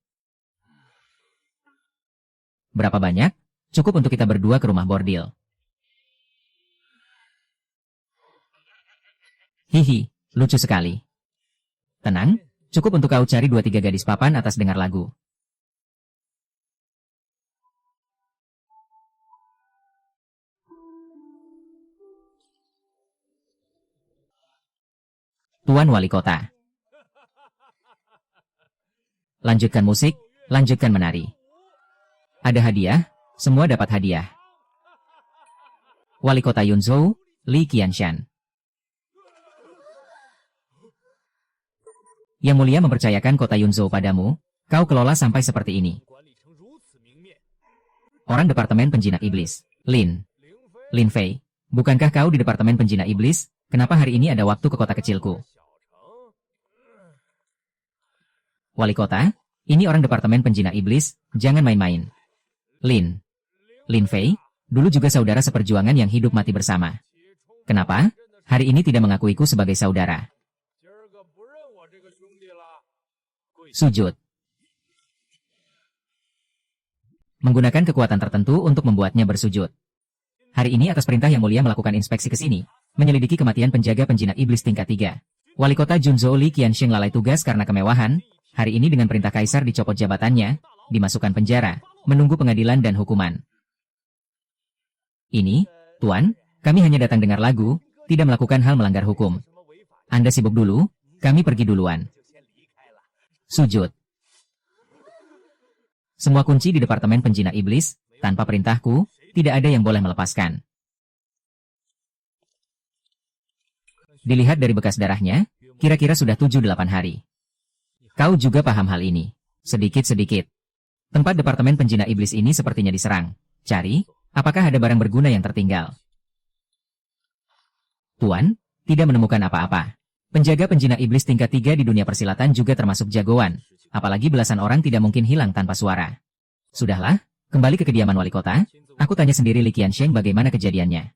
Berapa banyak? Cukup untuk kita berdua ke rumah bordil. Hihi, lucu sekali. Tenang, cukup untuk kau cari 2-3 gadis papan atas dengar lagu. Tuan Wali Kota. Lanjutkan musik, lanjutkan menari. Ada hadiah, semua dapat hadiah. Wali Kota Yunzhou, Li Qianshan. Yang Mulia mempercayakan kota Yunzhou padamu, kau kelola sampai seperti ini. Orang Departemen Penjinak Iblis, Lin. Lin Fei, bukankah kau di Departemen Penjinak Iblis? Kenapa hari ini ada waktu ke kota kecilku? Wali kota, ini orang Departemen Penjinak Iblis, jangan main-main. Lin. Lin Fei, dulu juga saudara seperjuangan yang hidup mati bersama. Kenapa? Hari ini tidak mengakuiku sebagai saudara. Sujud. Menggunakan kekuatan tertentu untuk membuatnya bersujud. Hari ini atas perintah Yang Mulia melakukan inspeksi ke sini, menyelidiki kematian penjaga penjinak iblis tingkat 3. Wali kota Junzhou Li Qianxing lalai tugas karena kemewahan, hari ini dengan perintah kaisar dicopot jabatannya, dimasukkan penjara, menunggu pengadilan dan hukuman. Ini, Tuan, kami hanya datang dengar lagu, tidak melakukan hal melanggar hukum. Anda sibuk dulu, kami pergi duluan. Sujud. Semua kunci di Departemen Penjinak Iblis, tanpa perintahku, tidak ada yang boleh melepaskan. Dilihat dari bekas darahnya, kira-kira sudah 7-8 hari. Kau juga paham hal ini. Sedikit-sedikit. Tempat Departemen Penjinak Iblis ini sepertinya diserang. Cari, apakah ada barang berguna yang tertinggal? Tuan, tidak menemukan apa-apa. Penjaga penjinak iblis tingkat 3 di dunia persilatan juga termasuk jagoan, apalagi belasan orang tidak mungkin hilang tanpa suara. Sudahlah, kembali ke kediaman wali kota, aku tanya sendiri Li Qianxing bagaimana kejadiannya.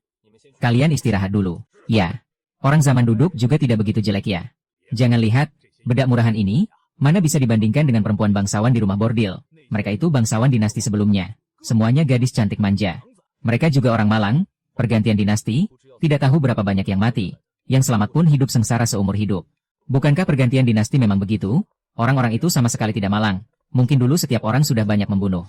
Kalian istirahat dulu. Ya, orang zaman duduk juga tidak begitu jelek ya. Jangan lihat, bedak murahan ini, mana bisa dibandingkan dengan perempuan bangsawan di rumah bordil. Mereka itu bangsawan dinasti sebelumnya. Semuanya gadis cantik manja. Mereka juga orang Malang, pergantian dinasti, tidak tahu berapa banyak yang mati. Yang selamat pun hidup sengsara seumur hidup. Bukankah pergantian dinasti memang begitu? Orang-orang itu sama sekali tidak malang. Mungkin dulu setiap orang sudah banyak membunuh.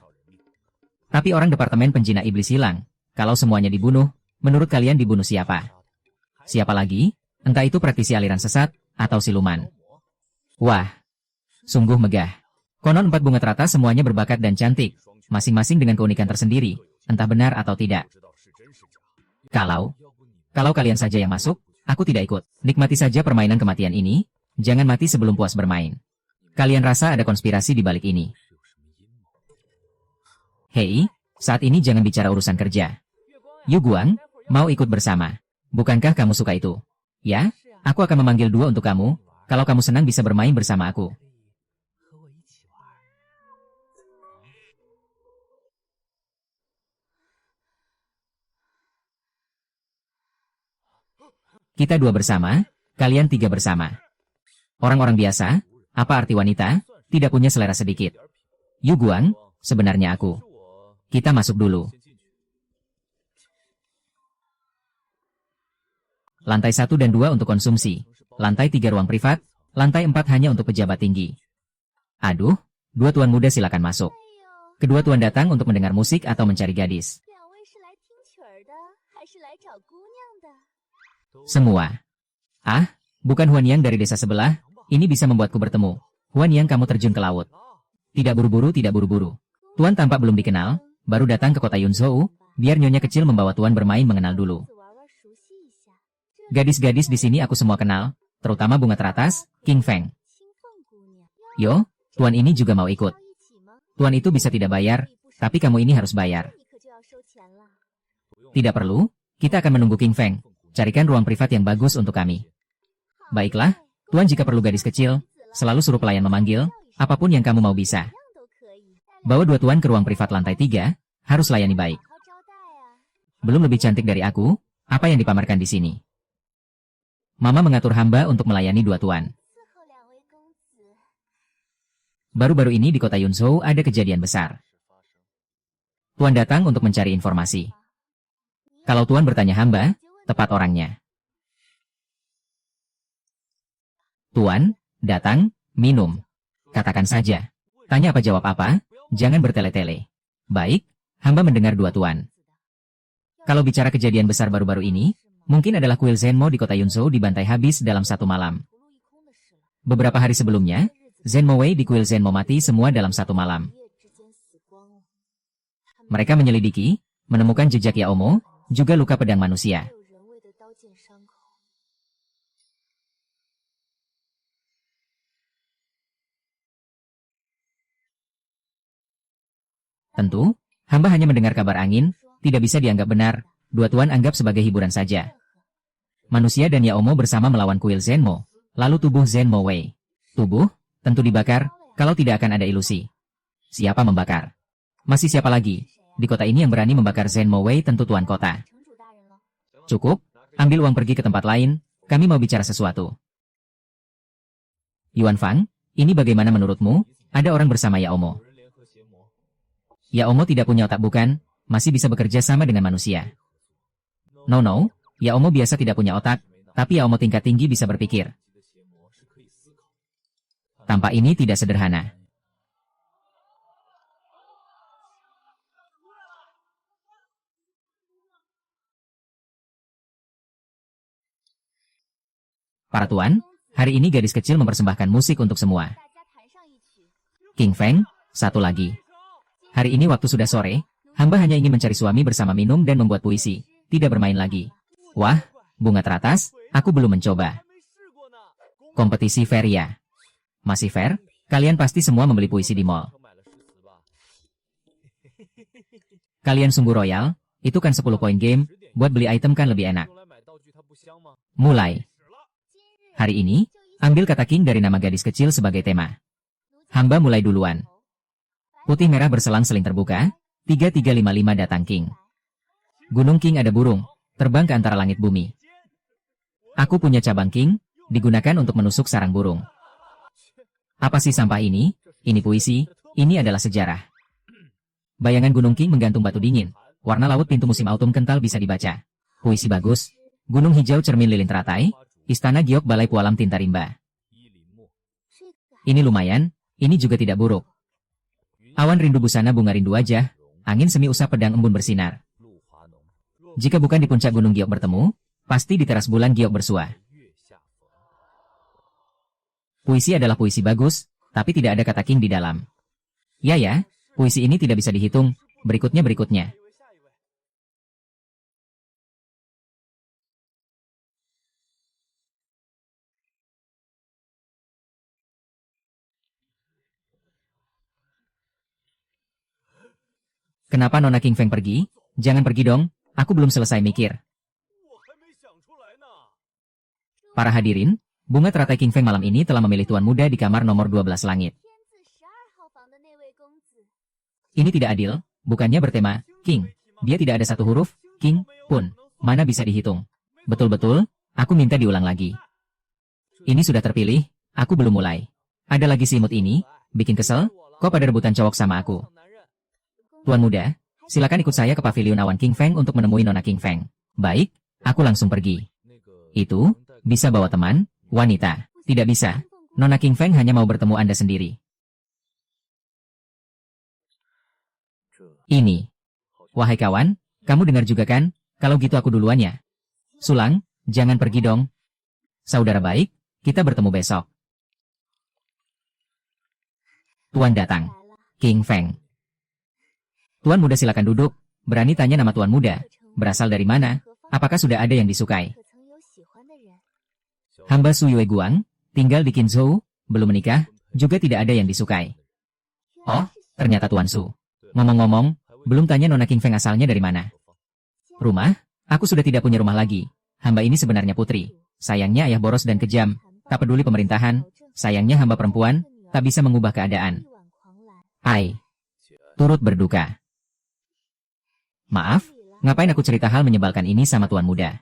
Tapi orang Departemen Penjinak Iblis hilang. Kalau semuanya dibunuh, menurut kalian dibunuh siapa? Siapa lagi? Entah itu praktisi aliran sesat, atau siluman. Wah, sungguh megah. Konon 4 bunga teratas semuanya berbakat dan cantik, masing-masing dengan keunikan tersendiri, entah benar atau tidak. Kalau kalian saja yang masuk, aku tidak ikut. Nikmati saja permainan kematian ini, jangan mati sebelum puas bermain. Kalian rasa ada konspirasi di balik ini? Hei, saat ini jangan bicara urusan kerja. Yu Guang, mau ikut bersama. Bukankah kamu suka itu? Ya, aku akan memanggil 2 untuk kamu, kalau kamu senang bisa bermain bersama aku. Kita 2 bersama, kalian 3 bersama. Orang-orang biasa, apa arti wanita, tidak punya selera sedikit. Yu Guang, sebenarnya aku. Kita masuk dulu. Lantai 1 dan 2 untuk konsumsi. Lantai 3 ruang privat, lantai 4 hanya untuk pejabat tinggi. Aduh, 2 tuan muda silakan masuk. Kedua tuan datang untuk mendengar musik atau mencari gadis. Semua. Ah, bukan Huan Yang dari desa sebelah, ini bisa membuatku bertemu. Huan Yang kamu terjun ke laut. Tidak buru-buru, tidak buru-buru. Tuan tampak belum dikenal, baru datang ke kota Yunzhou, biar nyonya kecil membawa tuan bermain mengenal dulu. Gadis-gadis di sini aku semua kenal, terutama bunga teratas, King Feng. Yo, tuan ini juga mau ikut. Tuan itu bisa tidak bayar, tapi kamu ini harus bayar. Tidak perlu, kita akan menunggu King Feng. Carikan ruang privat yang bagus untuk kami. Baiklah, tuan jika perlu gadis kecil, selalu suruh pelayan memanggil, apapun yang kamu mau bisa. Bawa 2 tuan ke ruang privat lantai 3, harus layani baik. Belum lebih cantik dari aku, apa yang dipamerkan di sini? Mama mengatur hamba untuk melayani 2 tuan. Baru-baru ini di kota Yunzhou ada kejadian besar. Tuan datang untuk mencari informasi. Kalau tuan bertanya hamba, tepat orangnya. Tuan, datang, minum. Katakan saja. Tanya apa jawab apa, jangan bertele-tele. Baik, hamba mendengar 2 tuan. Kalau bicara kejadian besar baru-baru ini, mungkin adalah kuil Zenmo di kota Yunzhou dibantai habis dalam 1 malam. Beberapa hari sebelumnya, Zenmo Wei di kuil Zenmo mati semua dalam 1 malam. Mereka menyelidiki, menemukan jejak Yaomo, juga luka pedang manusia. Tentu, hamba hanya mendengar kabar angin, tidak bisa dianggap benar, dua tuan anggap sebagai hiburan saja. Manusia dan Yaomo bersama melawan kuil Zenmo, lalu tubuh Zenmo Wei. Tubuh, tentu dibakar, kalau tidak akan ada ilusi. Siapa membakar? Masih siapa lagi? Di kota ini yang berani membakar Zenmo Wei tentu tuan kota. Cukup, ambil uang pergi ke tempat lain, kami mau bicara sesuatu. Yuan Fang, ini bagaimana menurutmu? Ada orang bersama Yaomo. Yaomo tidak punya otak bukan? Masih bisa bekerja sama dengan manusia. No, Yaomo biasa tidak punya otak, tapi Yaomo tingkat tinggi bisa berpikir. Tampak ini tidak sederhana. Para tuan, hari ini gadis kecil mempersembahkan musik untuk semua. King Feng, satu lagi. Hari ini waktu sudah sore, hamba hanya ingin mencari suami bersama minum dan membuat puisi, tidak bermain lagi. Wah, bunga teratas, aku belum mencoba. Kompetisi fair ya. Masih fair? Kalian pasti semua membeli puisi di mall. Kalian sungguh royal, itu kan 10 poin game, buat beli item kan lebih enak. Mulai. Hari ini, ambil kata king dari nama gadis kecil sebagai tema. Hamba mulai duluan. Putih merah berselang-seling terbuka, 3355 datang king. Gunung king ada burung, terbang ke antara langit bumi. Aku punya cabang king, digunakan untuk menusuk sarang burung. Apa sih sampah ini? Ini puisi, ini adalah sejarah. Bayangan gunung king menggantung batu dingin, warna laut pintu musim autumn kental bisa dibaca. Puisi bagus, gunung hijau cermin lilin teratai, istana giok balai pualam tinta rimba. Ini lumayan, ini juga tidak buruk. Awan rindu busana bunga rindu wajah, angin semi usap pedang embun bersinar. Jika bukan di puncak gunung giok bertemu, pasti di teras bulan giok bersua. Puisi adalah puisi bagus, tapi tidak ada kata king di dalam. Ya, puisi ini tidak bisa dihitung, berikutnya. Kenapa Nona King Feng pergi? Jangan pergi dong, aku belum selesai mikir. Para hadirin, bunga teratai King Feng malam ini telah memilih tuan muda di kamar nomor 12 langit. Ini tidak adil, bukannya bertema, King. Dia tidak ada satu huruf, King, pun. Mana bisa dihitung? Betul-betul, aku minta diulang lagi. Ini sudah terpilih, aku belum mulai. Ada lagi si imut ini, bikin kesel, kok pada rebutan cowok sama aku. Tuan muda, silakan ikut saya ke pavilion awan King Feng untuk menemui Nona King Feng. Baik, aku langsung pergi. Itu, bisa bawa teman, wanita. Tidak bisa, Nona King Feng hanya mau bertemu Anda sendiri. Ini. Wahai kawan, kamu dengar juga kan? Kalau gitu aku duluan ya. Sulang, jangan pergi dong. Saudara baik, kita bertemu besok. Tuan datang. King Feng. Tuan muda silakan duduk. Berani tanya nama tuan muda. Berasal dari mana? Apakah sudah ada yang disukai? Hamba Su Yue Guang, tinggal di Qinzhou, belum menikah, juga tidak ada yang disukai. Oh, ternyata Tuan Su. Ngomong-ngomong, belum tanya Nona King Feng asalnya dari mana. Rumah? Aku sudah tidak punya rumah lagi. Hamba ini sebenarnya putri. Sayangnya ayah boros dan kejam. Tak peduli pemerintahan. Sayangnya hamba perempuan, tak bisa mengubah keadaan. Ai. Turut berduka. Maaf, ngapain aku cerita hal menyebalkan ini sama tuan muda?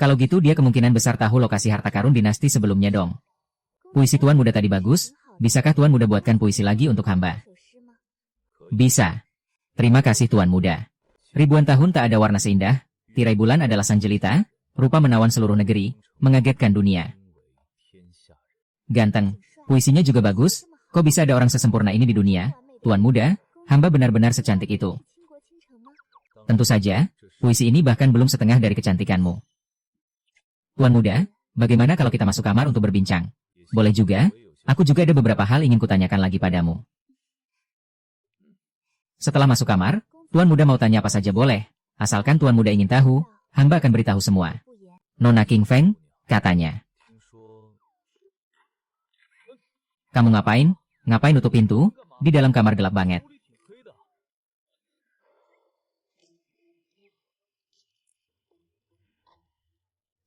Kalau gitu dia kemungkinan besar tahu lokasi harta karun dinasti sebelumnya dong. Puisi tuan muda tadi bagus, bisakah tuan muda buatkan puisi lagi untuk hamba? Bisa. Terima kasih tuan muda. Ribuan tahun tak ada warna seindah, tirai bulan adalah sang jelita, rupa menawan seluruh negeri, mengagetkan dunia. Ganteng, puisinya juga bagus, kok bisa ada orang sesempurna ini di dunia? Tuan muda, hamba benar-benar secantik itu. Tentu saja, puisi ini bahkan belum setengah dari kecantikanmu. Tuan muda, bagaimana kalau kita masuk kamar untuk berbincang? Boleh juga, aku juga ada beberapa hal ingin kutanyakan lagi padamu. Setelah masuk kamar, tuan muda mau tanya apa saja boleh, asalkan tuan muda ingin tahu, hamba akan beritahu semua. Nona King Feng, katanya. Kamu ngapain? Ngapain nutup pintu? Di dalam kamar gelap banget.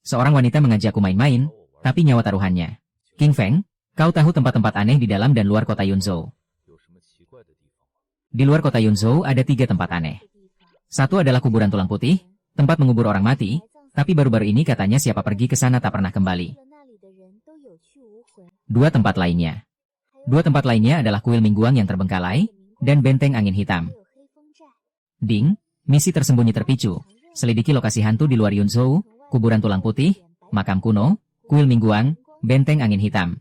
Seorang wanita mengajakku main-main, tapi nyawa taruhannya. King Feng, kau tahu tempat-tempat aneh di dalam dan luar kota Yunzhou? Di luar kota Yunzhou ada 3 tempat aneh. Satu adalah kuburan tulang putih, tempat mengubur orang mati, tapi baru-baru ini katanya siapa pergi ke sana tak pernah kembali. Dua tempat lainnya adalah kuil Mingguang yang terbengkalai, dan benteng angin hitam. Ding, misi tersembunyi terpicu. Selidiki lokasi hantu di luar Yunzhou, kuburan tulang putih, makam kuno, kuil Mingguang, benteng angin hitam.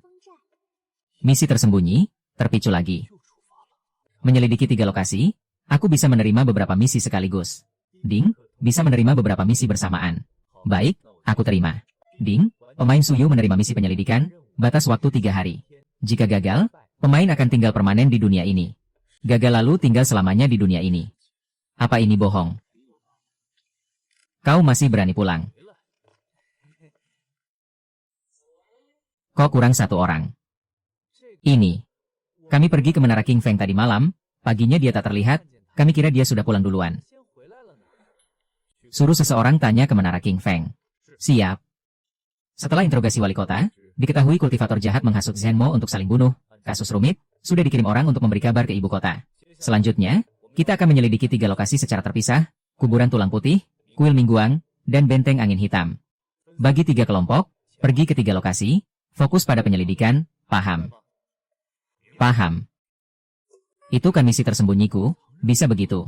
Misi tersembunyi, terpicu lagi. Menyelidiki 3 lokasi, aku bisa menerima beberapa misi sekaligus. Ding, bisa menerima beberapa misi bersamaan. Baik, aku terima. Ding, pemain Suyu menerima misi penyelidikan, batas waktu 3 hari. Jika gagal, pemain akan tinggal permanen di dunia ini. Gagal lalu tinggal selamanya di dunia ini. Apa ini bohong? Kau masih berani pulang? Kok kurang 1 orang? Ini. Kami pergi ke Menara King Feng tadi malam, paginya dia tak terlihat, kami kira dia sudah pulang duluan. Suruh seseorang tanya ke Menara King Feng. Siap. Setelah interogasi wali kota, diketahui kultivator jahat menghasut Zhenmo untuk saling bunuh. Kasus rumit, sudah dikirim orang untuk memberi kabar ke ibu kota. Selanjutnya, kita akan menyelidiki 3 lokasi secara terpisah, kuburan tulang putih, kuil Mingguang, dan benteng angin hitam. Bagi 3 kelompok, pergi ke 3 lokasi, fokus pada penyelidikan, paham? Paham. Itu kan misi tersembunyiku, bisa begitu.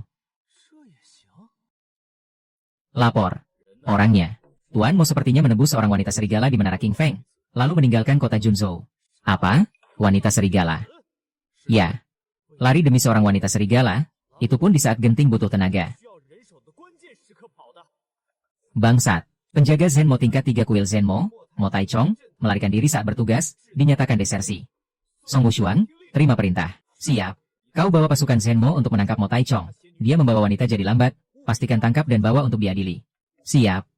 Lapor. Orangnya. Tuan Mo sepertinya menebus seorang wanita serigala di Menara King Feng, lalu meninggalkan kota Junzhou. Apa? Wanita serigala? Ya. Lari demi seorang wanita serigala, itu pun di saat genting butuh tenaga. Bangsat. Penjaga Zhenmo tingkat 3 kuil Zhenmo, Mo Taichong, melarikan diri saat bertugas, dinyatakan desersi. Song Wushuang, terima perintah. Siap. Kau bawa pasukan Zhenmo untuk menangkap Mo Taichong. Dia membawa wanita jadi lambat, pastikan tangkap dan bawa untuk diadili. Siap.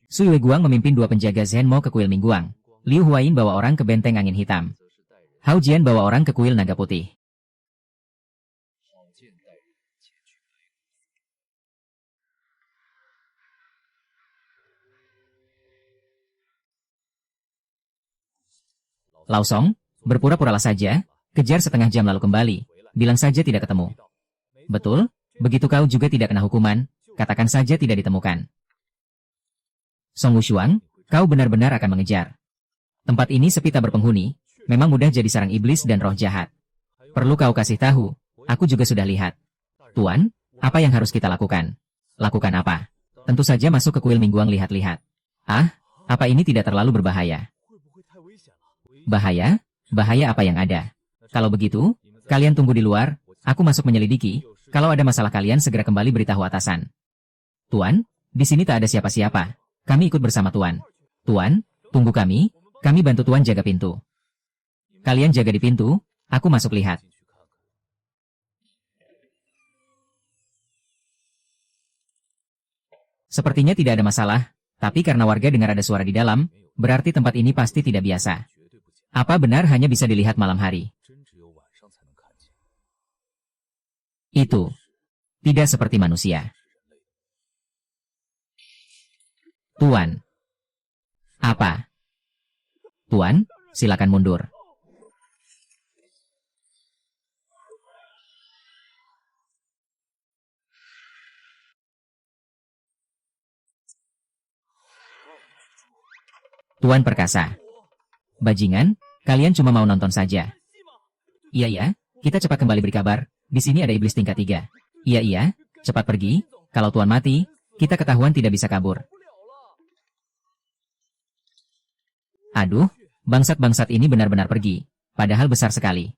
Sui Weguang memimpin 2 penjaga Zhenmo ke kuil Mingguang. Liu Huayin bawa orang ke benteng angin hitam. Hao Jian bawa orang ke kuil naga putih. Lao Song, berpura-puralah saja, kejar setengah jam lalu kembali, bilang saja tidak ketemu. Betul, begitu kau juga tidak kena hukuman, katakan saja tidak ditemukan. Song Wushuang, kau benar-benar akan mengejar. Tempat ini sepi tak berpenghuni, memang mudah jadi sarang iblis dan roh jahat. Perlu kau kasih tahu, aku juga sudah lihat. Tuan, apa yang harus kita lakukan? Lakukan apa? Tentu saja masuk ke kuil Mingguang lihat-lihat. Ah, apa ini tidak terlalu berbahaya? Bahaya? Bahaya apa yang ada? Kalau begitu, kalian tunggu di luar, aku masuk menyelidiki, kalau ada masalah kalian segera kembali beritahu atasan. Tuan, di sini tak ada siapa-siapa. Kami ikut bersama Tuan. Tuan, tunggu kami bantu Tuan jaga pintu. Kalian jaga di pintu, aku masuk lihat. Sepertinya tidak ada masalah, tapi karena warga dengar ada suara di dalam, berarti tempat ini pasti tidak biasa. Apa benar hanya bisa dilihat malam hari? Itu tidak seperti manusia. Tuan. Apa? Tuan, silakan mundur. Tuan perkasa. Bajingan, kalian cuma mau nonton saja. Iya ya, kita cepat kembali beri kabar, di sini ada iblis tingkat 3. Iya, cepat pergi, kalau Tuan mati, kita ketahuan tidak bisa kabur. Aduh, bangsat-bangsat ini benar-benar pergi, padahal besar sekali.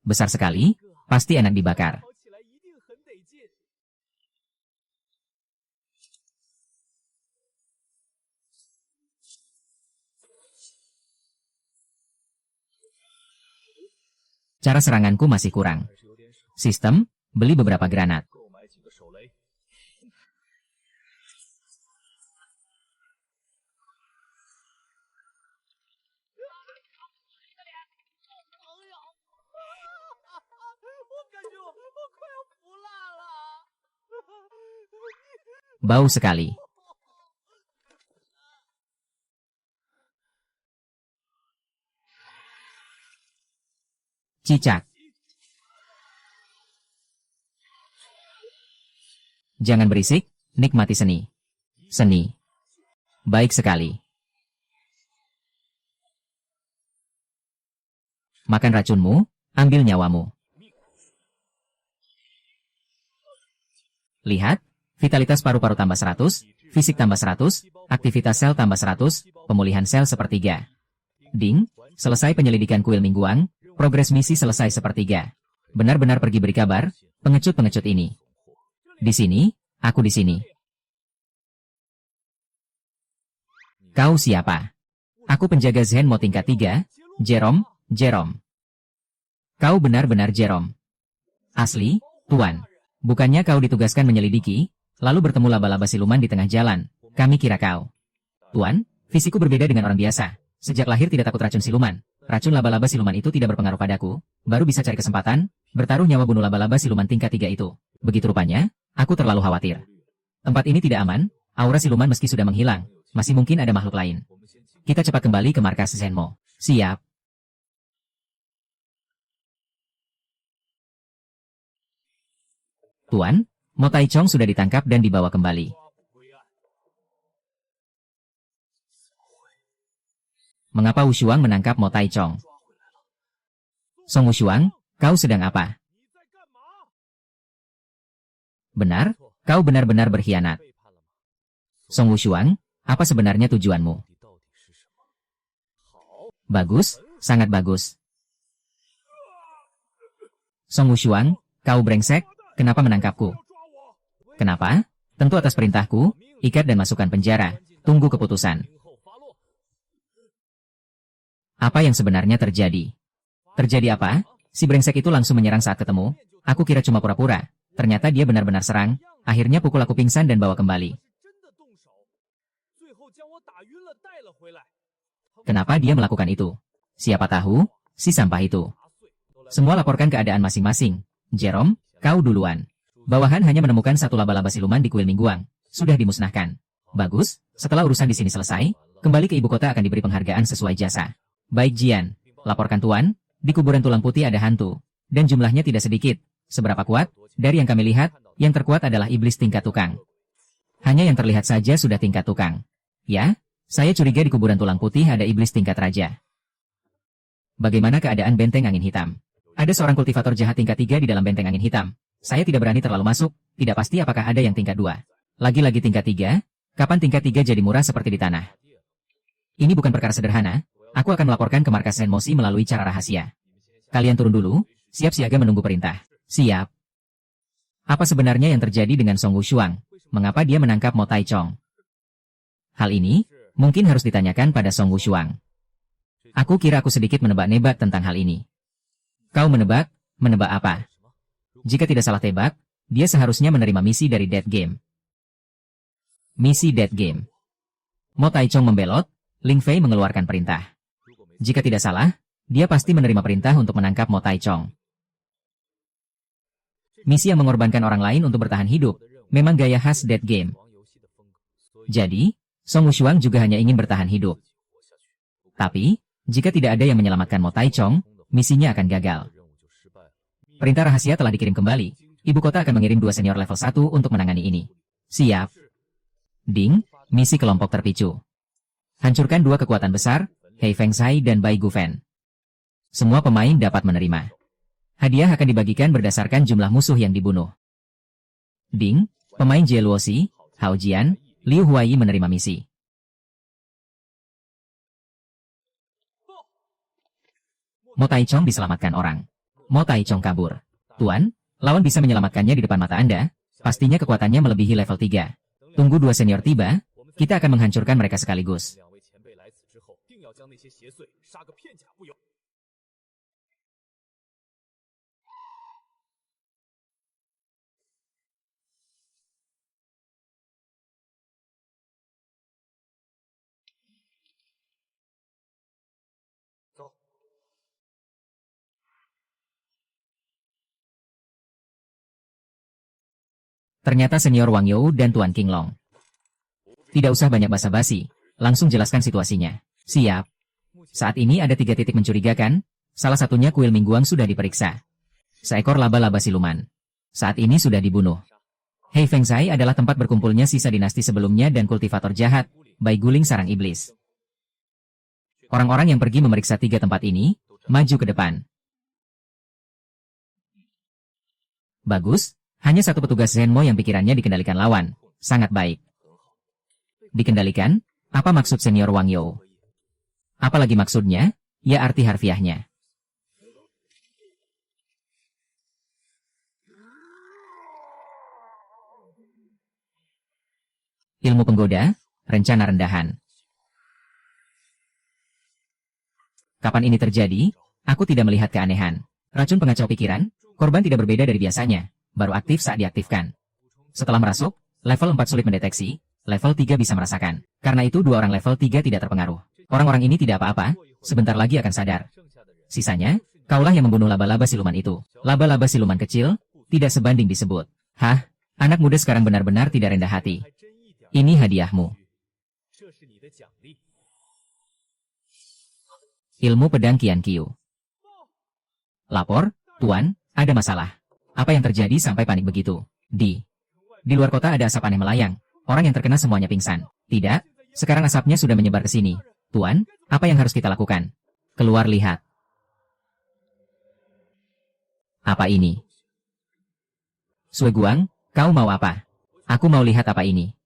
Besar sekali, pasti enak dibakar. Cara seranganku masih kurang. Sistem, beli beberapa granat. Bau sekali. Cicak. Jangan berisik, nikmati seni. Seni. Baik sekali. Makan racunmu, ambil nyawamu. Lihat, vitalitas paru-paru tambah 100, fisik tambah 100, aktivitas sel tambah 100, pemulihan sel sepertiga. Ding, selesai penyelidikan kuil mingguan, progres misi selesai sepertiga. Benar-benar pergi beri kabar, pengecut-pengecut ini. Di sini, aku di sini. Kau siapa? Aku penjaga Zenmo tingkat 3, Jerome. Kau benar-benar Jerome. Asli, Tuan. Bukannya kau ditugaskan menyelidiki, lalu bertemu laba-laba siluman di tengah jalan. Kami kira kau. Tuan, fisikku berbeda dengan orang biasa. Sejak lahir tidak takut racun siluman. Racun laba-laba siluman itu tidak berpengaruh padaku. Baru bisa cari kesempatan, bertaruh nyawa bunuh laba-laba siluman tingkat 3 itu. Begitu rupanya, aku terlalu khawatir. Tempat ini tidak aman, aura siluman meski sudah menghilang. Masih mungkin ada makhluk lain. Kita cepat kembali ke markas Zenmo. Siap. Tuan, Mo Tai Chong sudah ditangkap dan dibawa kembali. Mengapa Wu Shuang menangkap Mo Tai Chong? Song Wu Shuang, kau sedang apa? Benar, kau benar-benar berkhianat. Song Wu Shuang, apa sebenarnya tujuanmu? Bagus, sangat bagus. Song Wu Shuang, kau brengsek. Kenapa menangkapku? Kenapa? Tentu atas perintahku, ikat dan masukkan penjara. Tunggu keputusan. Apa yang sebenarnya terjadi? Terjadi apa? Si brengsek itu langsung menyerang saat ketemu. Aku kira cuma pura-pura. Ternyata dia benar-benar serang. Akhirnya pukul aku pingsan dan bawa kembali. Kenapa dia melakukan itu? Siapa tahu, si sampah itu. Semua laporkan keadaan masing-masing. Jerome, kau duluan. Bawahan hanya menemukan satu laba-laba siluman di kuil mingguan. Sudah dimusnahkan. Bagus, setelah urusan di sini selesai, kembali ke ibu kota akan diberi penghargaan sesuai jasa. Baik Jian, laporkan Tuan, di kuburan tulang putih ada hantu. Dan jumlahnya tidak sedikit. Seberapa kuat? Dari yang kami lihat, yang terkuat adalah iblis tingkat tukang. Hanya yang terlihat saja sudah tingkat tukang. Ya, saya curiga di kuburan tulang putih ada iblis tingkat raja. Bagaimana keadaan benteng angin hitam? Ada seorang kultivator jahat tingkat 3 di dalam benteng angin hitam. Saya tidak berani terlalu masuk, tidak pasti apakah ada yang tingkat 2. Lagi-lagi tingkat 3, kapan tingkat 3 jadi murah seperti di tanah? Ini bukan perkara sederhana, aku akan melaporkan ke markas Senmosi melalui cara rahasia. Kalian turun dulu, siap siaga menunggu perintah. Siap. Apa sebenarnya yang terjadi dengan Song Wu Shuang? Mengapa dia menangkap Mo Tai Chong? Hal ini, mungkin harus ditanyakan pada Song Wu Shuang. Aku kira aku sedikit menebak-nebak tentang hal ini. Kau menebak? Menebak apa? Jika tidak salah tebak, dia seharusnya menerima misi dari Dead Game. Misi Dead Game. Mo Tai Chong membelot, Ling Fei mengeluarkan perintah. Jika tidak salah, dia pasti menerima perintah untuk menangkap Mo Tai Chong. Misi yang mengorbankan orang lain untuk bertahan hidup, memang gaya khas Dead Game. Jadi, Song Wu Shuang juga hanya ingin bertahan hidup. Tapi, jika tidak ada yang menyelamatkan Mo Tai Chong, misinya akan gagal. Perintah rahasia telah dikirim kembali. Ibu kota akan mengirim 2 senior level 1 untuk menangani ini. Siap. Ding, misi kelompok terpicu. Hancurkan 2 kekuatan besar, Hei Feng Sai dan Bai Gufen. Semua pemain dapat menerima. Hadiah akan dibagikan berdasarkan jumlah musuh yang dibunuh. Ding, pemain Jie Luoxi, Hao Jian, Liu Huai menerima misi. Mo Tai Chong diselamatkan orang. Mo Tai Chong kabur. Tuan, lawan bisa menyelamatkannya di depan mata Anda. Pastinya kekuatannya melebihi level 3. Tunggu 2 senior tiba, kita akan menghancurkan mereka sekaligus. Ternyata senior Wang You dan Tuan Qinglong. Tidak usah banyak basa-basi, langsung jelaskan situasinya. Siap. Saat ini ada 3 titik mencurigakan, salah satunya kuil Mingguang sudah diperiksa. Seekor laba-laba siluman. Saat ini sudah dibunuh. Hei Feng Zai adalah tempat berkumpulnya sisa dinasti sebelumnya dan kultivator jahat, Bai Guling sarang iblis. Orang-orang yang pergi memeriksa 3 tempat ini, maju ke depan. Bagus, hanya satu petugas Zenmo yang pikirannya dikendalikan lawan. Sangat baik. Dikendalikan? Apa maksud senior Wang You? Apalagi maksudnya? Ya arti harfiahnya. Ilmu penggoda, rencana rendahan. Kapan ini terjadi? Aku tidak melihat keanehan. Racun pengacau pikiran, korban tidak berbeda dari biasanya, baru aktif saat diaktifkan. Setelah merasuk, level 4 sulit mendeteksi, level 3 bisa merasakan. Karena itu 2 orang level 3 tidak terpengaruh. Orang-orang ini tidak apa-apa, sebentar lagi akan sadar. Sisanya, kaulah yang membunuh laba-laba siluman itu. Laba-laba siluman kecil, tidak sebanding disebut. Hah? Anak muda sekarang benar-benar tidak rendah hati. Ini hadiahmu. Ilmu pedang Qian Qiu. Lapor, Tuan, ada masalah. Apa yang terjadi sampai panik begitu? Di luar kota ada asap aneh melayang. Orang yang terkena semuanya pingsan. Tidak, sekarang asapnya sudah menyebar ke sini. Tuan, apa yang harus kita lakukan? Keluar lihat. Apa ini? Sue Guang, kau mau apa? Aku mau lihat apa ini.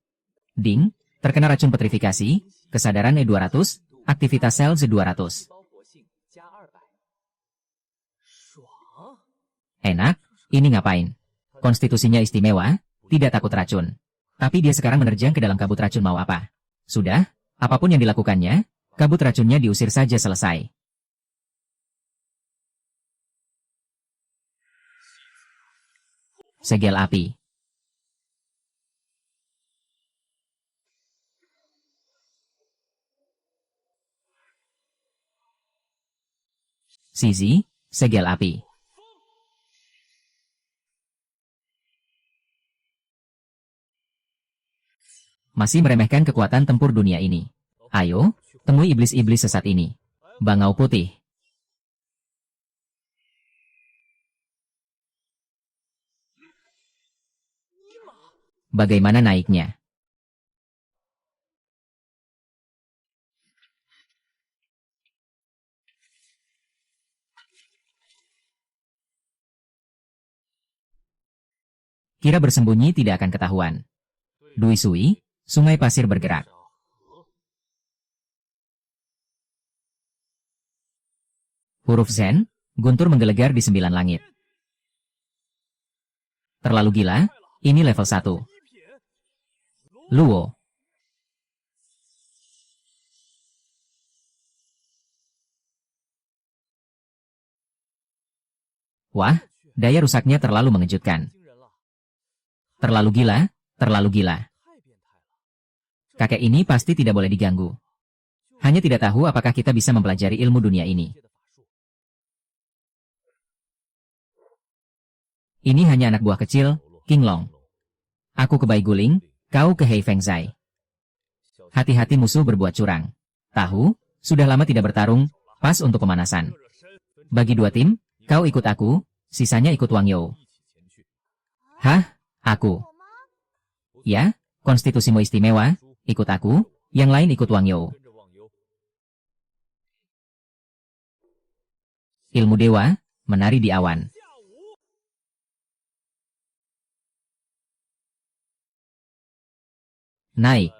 Ding, terkena racun petrifikasi, kesadaran E200, aktivitas sel Z200. Enak, ini ngapain? Konstitusinya istimewa, tidak takut racun. Tapi dia sekarang menerjang ke dalam kabut racun mau apa? Sudah, apapun yang dilakukannya, kabut racunnya diusir saja selesai. Segel api. Sisi, segel api. Masih meremehkan kekuatan tempur dunia ini. Ayo, temui iblis-iblis sesat ini. Bangau putih. Bagaimana naiknya? Kira bersembunyi tidak akan ketahuan. Dui Sui, sungai pasir bergerak. Huruf Zen, guntur menggelegar di 9 langit. Terlalu gila, ini level 1. Luo. Wah, daya rusaknya terlalu mengejutkan. Terlalu gila, terlalu gila. Kakek ini pasti tidak boleh diganggu. Hanya tidak tahu apakah kita bisa mempelajari ilmu dunia ini. Ini hanya anak buah kecil, Qinglong. Aku ke Bai Guling, kau ke Hei Feng Zai. Hati-hati musuh berbuat curang. Tahu, sudah lama tidak bertarung, pas untuk pemanasan. Bagi 2 tim, kau ikut aku, sisanya ikut Wang You. Hah? Aku. Ya, konstitusimu istimewa, ikut aku, yang lain ikut Wang You. Ilmu dewa, menari di awan. Naik.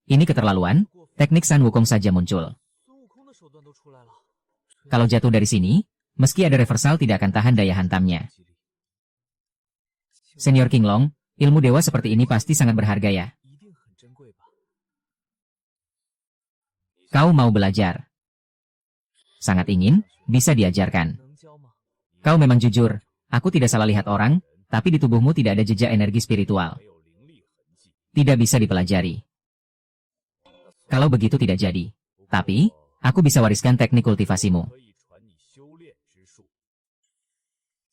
Ini keterlaluan, teknik San Wukong saja muncul. Kalau jatuh dari sini, meski ada reversal tidak akan tahan daya hantamnya. Senior Qinglong, ilmu dewa seperti ini pasti sangat berharga ya. Kau mau belajar? Sangat ingin, bisa diajarkan. Kau memang jujur, aku tidak salah lihat orang, tapi di tubuhmu tidak ada jejak energi spiritual. Tidak bisa dipelajari. Kalau begitu tidak jadi. Tapi, aku bisa wariskan teknik kultivasimu.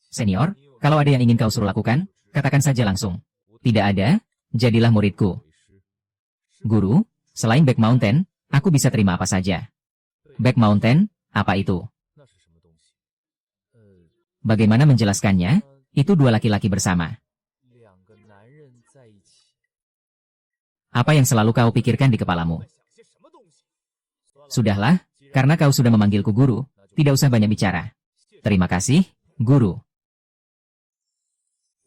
Senior, kalau ada yang ingin kau suruh lakukan, Katakan saja langsung. Tidak ada, jadilah muridku. Guru, selain Back Mountain, aku bisa terima apa saja. Back Mountain, apa itu? Bagaimana menjelaskannya? Itu dua laki-laki bersama. Apa yang selalu kau pikirkan di kepalamu? Sudahlah, karena kau sudah memanggilku guru, tidak usah banyak bicara. Terima kasih, guru.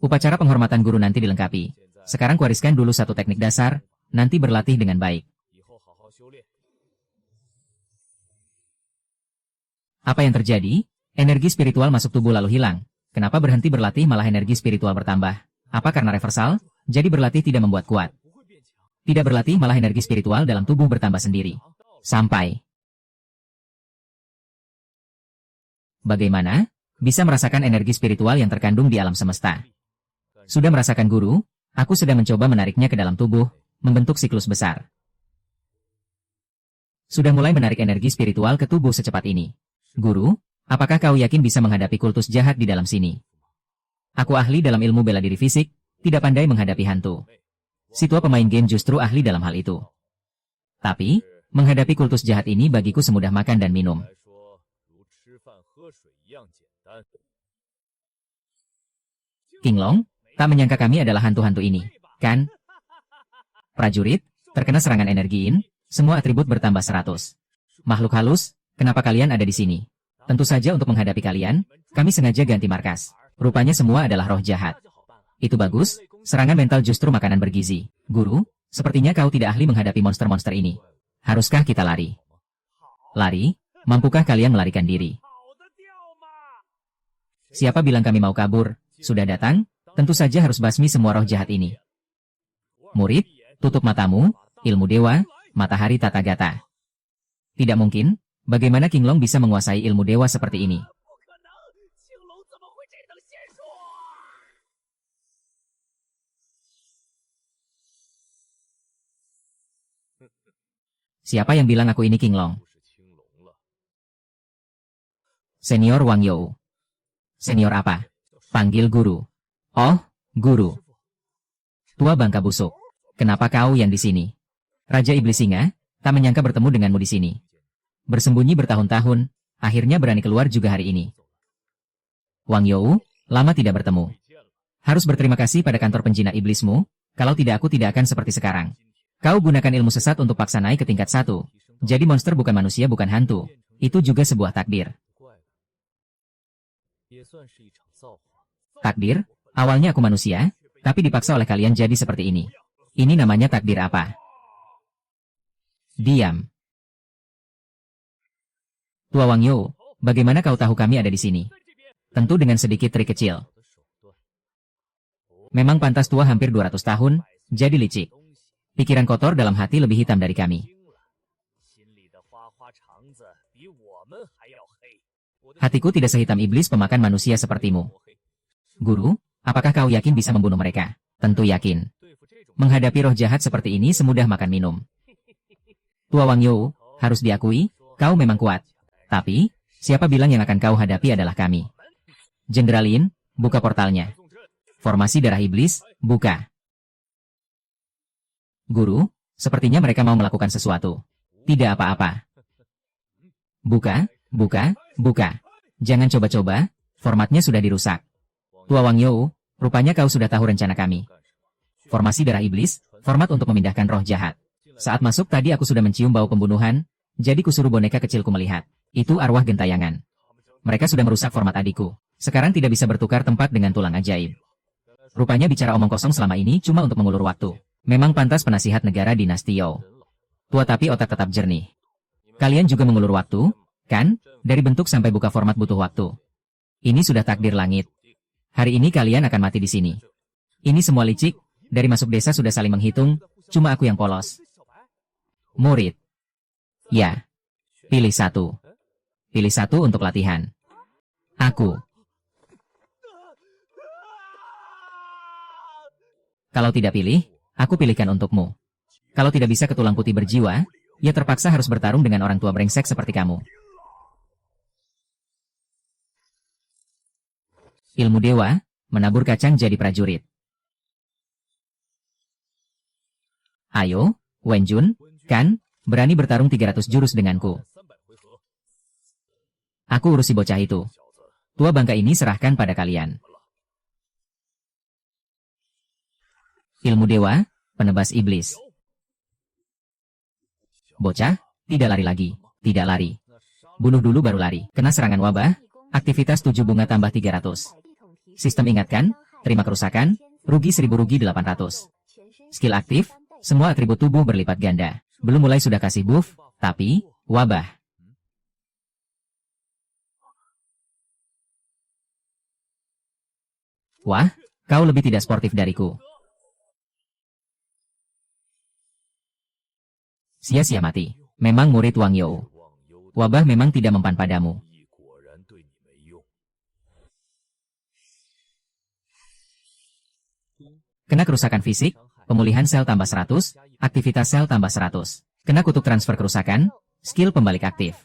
Upacara penghormatan guru nanti dilengkapi. Sekarang kuwariskan dulu satu teknik dasar, nanti berlatih dengan baik. Apa yang terjadi? Energi spiritual masuk tubuh lalu hilang. Kenapa berhenti berlatih malah energi spiritual bertambah? Apa karena reversal? Jadi berlatih tidak membuat kuat. Tidak berlatih malah energi spiritual dalam tubuh bertambah sendiri. Sampai. Bagaimana? Bisa merasakan energi spiritual yang terkandung di alam semesta. Sudah merasakan guru? Aku sedang mencoba menariknya ke dalam tubuh, membentuk siklus besar. Sudah mulai menarik energi spiritual ke tubuh secepat ini. Guru, apakah kau yakin bisa menghadapi kultus jahat di dalam sini? Aku ahli dalam ilmu bela diri fisik, tidak pandai menghadapi hantu. Si tua pemain game justru ahli dalam hal itu. Tapi, menghadapi kultus jahat ini bagiku semudah makan dan minum. King Long, tak menyangka kami adalah hantu-hantu ini, kan? Prajurit, terkena serangan energiin, semua atribut bertambah 100. Makhluk halus, kenapa kalian ada di sini? Tentu saja untuk menghadapi kalian, kami sengaja ganti markas. Rupanya semua adalah roh jahat. Itu bagus, serangan mental justru makanan bergizi. Guru, sepertinya kau tidak ahli menghadapi monster-monster ini. Haruskah kita lari? Lari? Mampukah kalian melarikan diri? Siapa bilang kami mau kabur? Sudah datang? Tentu saja harus basmi semua roh jahat ini. Murid, tutup matamu, ilmu dewa, matahari tata gata. Tidak mungkin, bagaimana King Long bisa menguasai ilmu dewa seperti ini? Siapa yang bilang aku ini King Long? Senior Wang You. Senior apa? Panggil guru. Oh, guru. Tua bangka busuk. Kenapa kau yang di sini? Raja Iblis Singa, tak menyangka bertemu denganmu di sini. Bersembunyi bertahun-tahun, akhirnya berani keluar juga hari ini. Wang You, lama tidak bertemu. Harus berterima kasih pada kantor penjinak iblismu, kalau tidak aku tidak akan seperti sekarang. Kau gunakan ilmu sesat untuk paksa naik ke tingkat 1. Jadi monster bukan manusia bukan hantu. Itu juga sebuah takdir. Takdir? Awalnya aku manusia, tapi dipaksa oleh kalian jadi seperti ini. Ini namanya takdir apa? Diam. Tua Wang You, bagaimana kau tahu kami ada di sini? Tentu dengan sedikit trik kecil. Memang pantas tua hampir 200 tahun, jadi licik. Pikiran kotor dalam hati lebih hitam dari kami. Hatiku tidak sehitam iblis pemakan manusia sepertimu. Guru, apakah kau yakin bisa membunuh mereka? Tentu yakin. Menghadapi roh jahat seperti ini semudah makan minum. Tua Wang You, harus diakui, kau memang kuat. Tapi, siapa bilang yang akan kau hadapi adalah kami? Jenderal Lin, buka portalnya. Formasi darah iblis, buka. Guru, sepertinya mereka mau melakukan sesuatu. Tidak apa-apa. Buka, buka, buka. Jangan coba-coba, formatnya sudah dirusak. Tua Wang You, rupanya kau sudah tahu rencana kami. Formasi darah iblis, format untuk memindahkan roh jahat. Saat masuk tadi aku sudah mencium bau pembunuhan, jadi kusuruh boneka kecilku melihat. Itu arwah gentayangan. Mereka sudah merusak format adikku. Sekarang tidak bisa bertukar tempat dengan tulang ajaib. Rupanya bicara omong kosong selama ini cuma untuk mengulur waktu. Memang pantas penasihat negara dinasti You. Tua tapi otak tetap jernih. Kalian juga mengulur waktu, kan? Dari bentuk sampai buka format butuh waktu. Ini sudah takdir langit. Hari ini kalian akan mati di sini. Ini semua licik, dari masuk desa sudah saling menghitung, cuma aku yang polos. Murid. Ya. Pilih satu. Pilih satu untuk latihan. Aku. Kalau tidak pilih, aku pilihkan untukmu. Kalau tidak bisa ke tulang putih berjiwa, ya terpaksa harus bertarung dengan orang tua brengsek seperti kamu. Ilmu dewa, menabur kacang jadi prajurit. Ayo, Wenjun, kan, berani bertarung 300 jurus denganku. Aku urusi bocah itu. Tua bangka ini serahkan pada kalian. Ilmu dewa, penebas iblis. Bocah, tidak lari lagi, tidak lari. Bunuh dulu baru lari. Kena serangan wabah, aktivitas 7 bunga tambah 300. Sistem ingatkan, terima kerusakan, rugi 1000 rugi 800. Skill aktif, semua atribut tubuh berlipat ganda. Belum mulai sudah kasih buff, tapi, wabah. Wah, kau lebih tidak sportif dariku. Sia-sia mati. Memang murid Wang You. Wabah memang tidak mempan padamu. Kena kerusakan fisik, pemulihan sel tambah 100, aktivitas sel tambah 100. Kena kutuk transfer kerusakan, skill pembalik aktif.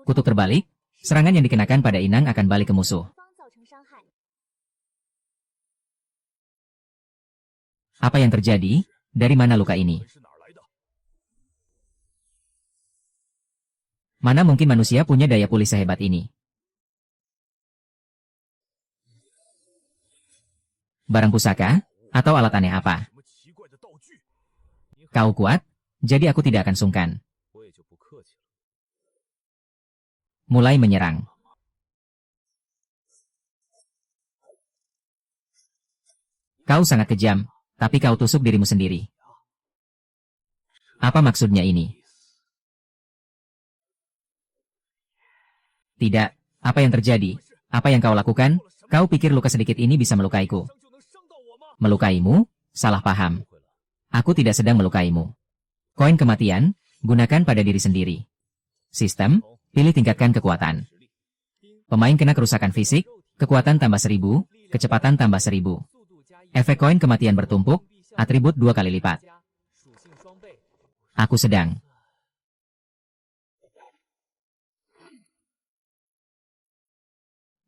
Kutuk terbalik, serangan yang dikenakan pada inang akan balik ke musuh. Apa yang terjadi? Dari mana luka ini? Mana mungkin manusia punya daya pulih sehebat ini? Barang pusaka? Atau alat aneh apa? Kau kuat? Jadi aku tidak akan sungkan. Mulai menyerang. Kau sangat kejam, tapi kau tusuk dirimu sendiri. Apa maksudnya ini? Tidak, apa yang terjadi? Apa yang kau lakukan? Kau pikir luka sedikit ini bisa melukaiku? Melukaimu? Salah paham. Aku tidak sedang melukaimu. Koin kematian, gunakan pada diri sendiri. Sistem, pilih tingkatkan kekuatan. Pemain kena kerusakan fisik, kekuatan tambah 1000, kecepatan tambah 1000. Efek koin kematian bertumpuk, atribut 2 kali lipat. Aku sedang.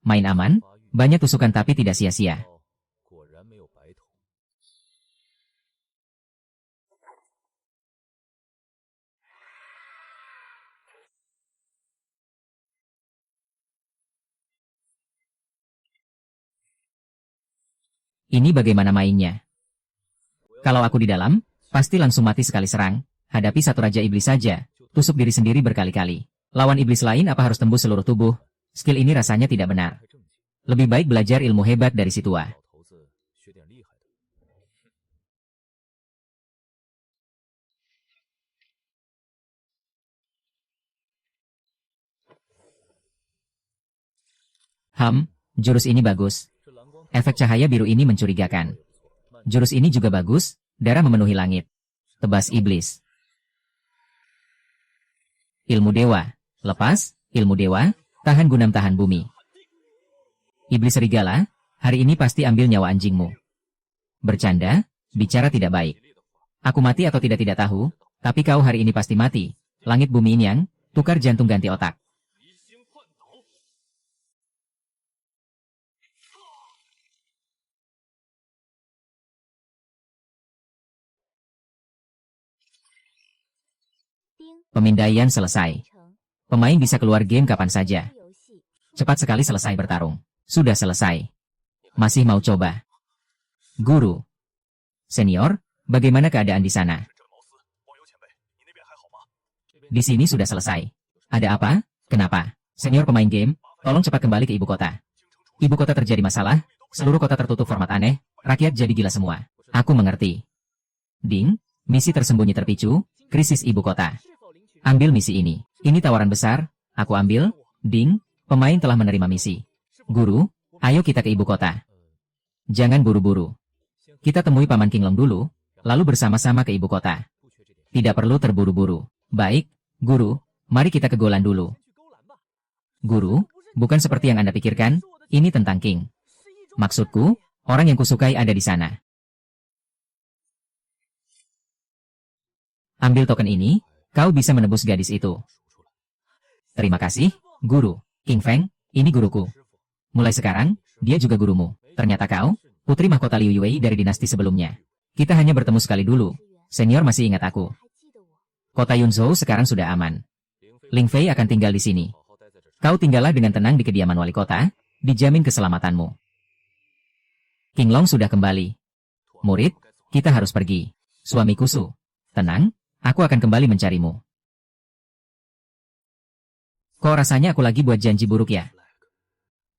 Main aman, banyak tusukan tapi tidak sia-sia. Ini bagaimana mainnya? Kalau aku di dalam, pasti langsung mati sekali serang. Hadapi satu raja iblis saja, tusuk diri sendiri berkali-kali. Lawan iblis lain apa harus tembus seluruh tubuh? Skill ini rasanya tidak benar. Lebih baik belajar ilmu hebat dari si tua. Jurus ini bagus. Efek cahaya biru ini mencurigakan. Jurus ini juga bagus, darah memenuhi langit. Tebas iblis. Ilmu dewa. Lepas, ilmu dewa, tahan gunam tahan bumi. Iblis serigala, hari ini pasti ambil nyawa anjingmu. Bercanda, bicara tidak baik. Aku mati atau tidak tahu, tapi kau hari ini pasti mati. Langit bumi inyang, tukar jantung ganti otak. Pemindaian selesai. Pemain bisa keluar game kapan saja. Cepat sekali selesai bertarung. Sudah selesai. Masih mau coba? Guru. Senior, bagaimana keadaan di sana? Di sini sudah selesai. Ada apa? Kenapa? Senior pemain game, tolong cepat kembali ke ibu kota. Ibu kota terjadi masalah, seluruh kota tertutup format aneh, rakyat jadi gila semua. Aku mengerti. Ding, misi tersembunyi terpicu, krisis ibu kota. Ambil misi ini. Ini tawaran besar, aku ambil. Ding, pemain telah menerima misi. Guru, ayo kita ke ibu kota. Jangan buru-buru. Kita temui Paman Kinglong dulu, lalu bersama-sama ke ibu kota. Tidak perlu terburu-buru. Baik, Guru, mari kita ke Golan dulu. Guru, bukan seperti yang Anda pikirkan, ini tentang King. Maksudku, orang yang kusukai ada di sana. Ambil token ini, kau bisa menebus gadis itu. Terima kasih, Guru. King Feng, ini guruku. Mulai sekarang, dia juga gurumu. Ternyata kau, putri mahkota Liu Yue dari dinasti sebelumnya. Kita hanya bertemu sekali dulu. Senior masih ingat aku. Kota Yunzhou sekarang sudah aman. Ling Fei akan tinggal di sini. Kau tinggallah dengan tenang di kediaman wali kota, dijamin keselamatanmu. King Long sudah kembali. Murid, kita harus pergi. Suamiku Su, tenang, aku akan kembali mencarimu. Kok rasanya aku lagi buat janji buruk ya?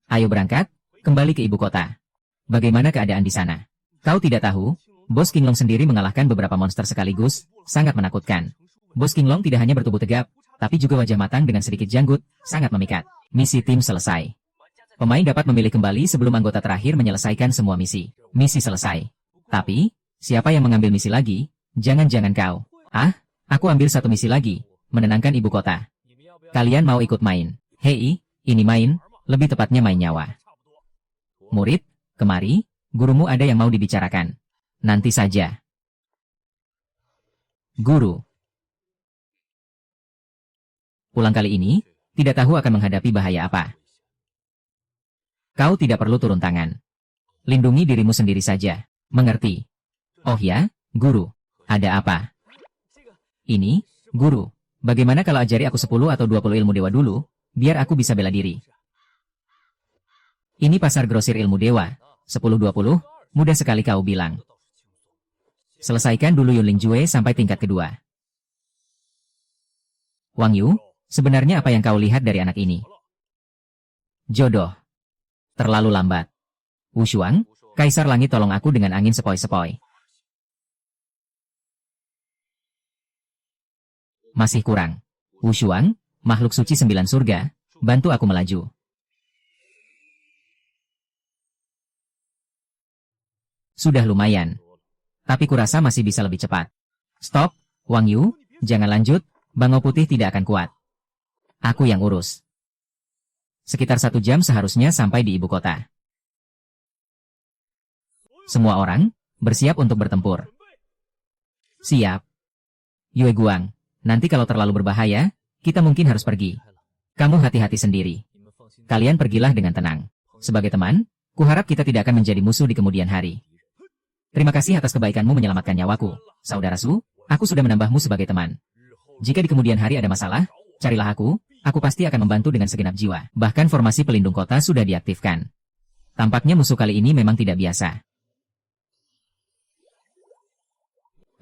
Ayo berangkat, kembali ke ibu kota. Bagaimana keadaan di sana? Kau tidak tahu, Bos King Long sendiri mengalahkan beberapa monster sekaligus, sangat menakutkan. Bos King Long tidak hanya bertubuh tegap, tapi juga wajah matang dengan sedikit janggut, sangat memikat. Misi tim selesai. Pemain dapat memilih kembali sebelum anggota terakhir menyelesaikan semua misi. Misi selesai. Tapi, siapa yang mengambil misi lagi? Jangan-jangan kau. Ah, aku ambil satu misi lagi, menenangkan ibu kota. Kalian mau ikut main? Hei, ini main, lebih tepatnya main nyawa. Murid, kemari, gurumu ada yang mau dibicarakan. Nanti saja. Guru. Pulang kali ini, tidak tahu akan menghadapi bahaya apa. Kau tidak perlu turun tangan. Lindungi dirimu sendiri saja. Mengerti? Oh ya, guru. Ada apa? Ini, guru. Bagaimana kalau ajari aku 10 atau 20 ilmu dewa dulu, biar aku bisa bela diri. Ini pasar grosir ilmu dewa. 10-20, mudah sekali kau bilang. Selesaikan dulu Yunling Jue sampai tingkat kedua. Wang Yu, sebenarnya apa yang kau lihat dari anak ini? Jodoh. Terlalu lambat. Wu Shuang, Kaisar Langit tolong aku dengan angin sepoi-sepoi. Masih kurang. Wu Shuang, makhluk suci 9 surga, bantu aku melaju. Sudah lumayan. Tapi kurasa masih bisa lebih cepat. Stop, Wang Yu, jangan lanjut, Bangau Putih tidak akan kuat. Aku yang urus. Sekitar 1 jam seharusnya sampai di ibu kota. Semua orang, bersiap untuk bertempur. Siap. Yue Guang, nanti kalau terlalu berbahaya, kita mungkin harus pergi. Kamu hati-hati sendiri. Kalian pergilah dengan tenang. Sebagai teman, kuharap kita tidak akan menjadi musuh di kemudian hari. Terima kasih atas kebaikanmu menyelamatkan nyawaku. Saudara Su, aku sudah menambahmu sebagai teman. Jika di kemudian hari ada masalah, carilah aku pasti akan membantu dengan segenap jiwa. Bahkan formasi pelindung kota sudah diaktifkan. Tampaknya musuh kali ini memang tidak biasa.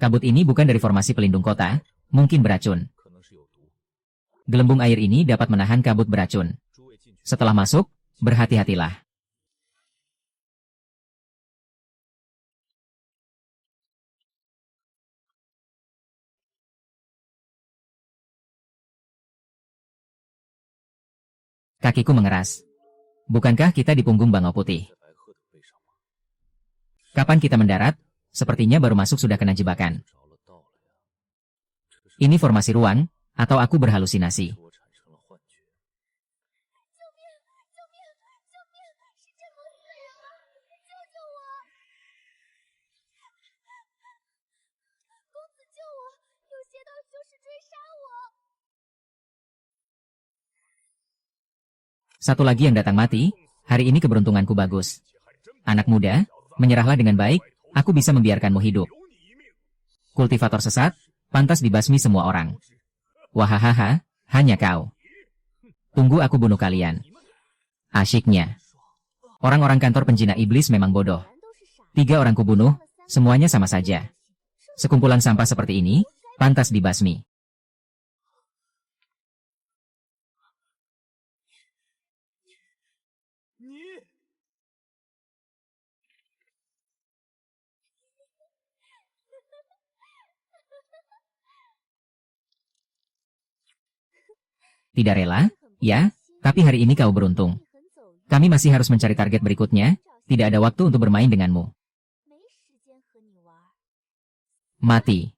Kabut ini bukan dari formasi pelindung kota, mungkin beracun. Gelembung air ini dapat menahan kabut beracun. Setelah masuk, berhati-hatilah. Kakiku mengeras. Bukankah kita di punggung Bangau Putih? Kapan kita mendarat? Sepertinya baru masuk sudah kena jebakan. Ini formasi ruang, atau aku berhalusinasi? Satu lagi yang datang mati, hari ini keberuntunganku bagus. Anak muda, menyerahlah dengan baik, aku bisa membiarkanmu hidup. Kultivator sesat, pantas dibasmi semua orang. Wahahaha, hanya kau. Tunggu aku bunuh kalian. Asyiknya. Orang-orang kantor penjina iblis memang bodoh. 3 orang kubunuh, semuanya sama saja. Sekumpulan sampah seperti ini, pantas dibasmi. Tidak rela? Ya, tapi hari ini kau beruntung. Kami masih harus mencari target berikutnya, tidak ada waktu untuk bermain denganmu. Mati.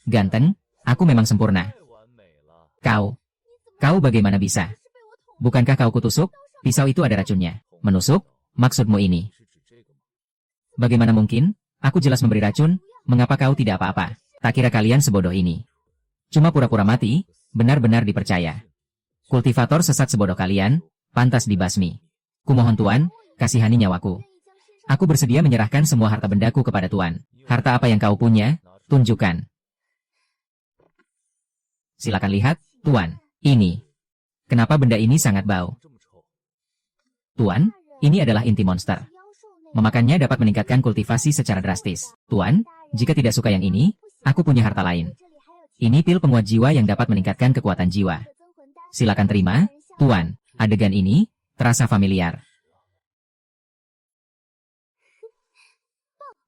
Ganteng, aku memang sempurna. Kau bagaimana bisa? Bukankah kau kutusuk? Pisau itu ada racunnya. Menusuk? Maksudmu ini? Bagaimana mungkin? Aku jelas memberi racun, mengapa kau tidak apa-apa? Tak kira kalian sebodoh ini. Cuma pura-pura mati, benar-benar dipercaya. Kultivator sesat sebodoh kalian, pantas dibasmi. Kumohon Tuan, kasihani nyawaku. Aku bersedia menyerahkan semua harta bendaku kepada Tuan. Harta apa yang kau punya? Tunjukkan. Silakan lihat, Tuan. Ini. Kenapa benda ini sangat bau? Tuan, ini adalah inti monster. Memakannya dapat meningkatkan kultivasi secara drastis. Tuan, jika tidak suka yang ini, aku punya harta lain. Ini pil penguat jiwa yang dapat meningkatkan kekuatan jiwa. Silakan terima, Tuan. Adegan ini terasa familiar.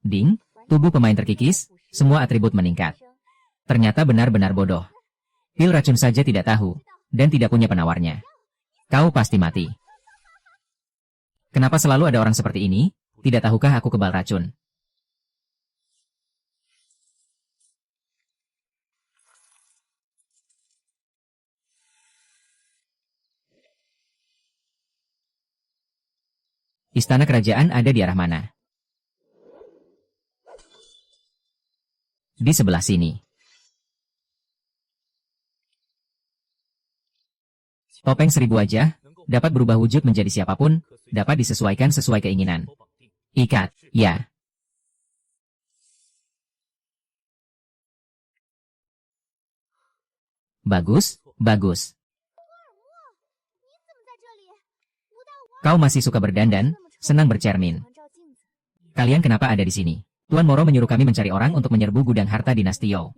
Ding, tubuh pemain terkikis, semua atribut meningkat. Ternyata benar-benar bodoh. Pil racun saja tidak tahu, dan tidak punya penawarnya. Kau pasti mati. Kenapa selalu ada orang seperti ini? Tidak tahukah aku kebal racun? Istana kerajaan ada di arah mana? Di sebelah sini. Topeng 1000 wajah, dapat berubah wujud menjadi siapapun, dapat disesuaikan sesuai keinginan. Ikat, ya. Bagus, bagus. Kau masih suka berdandan, senang bercermin. Kalian kenapa ada di sini? Tuan Moro menyuruh kami mencari orang untuk menyerbu gudang harta dinasti Yao.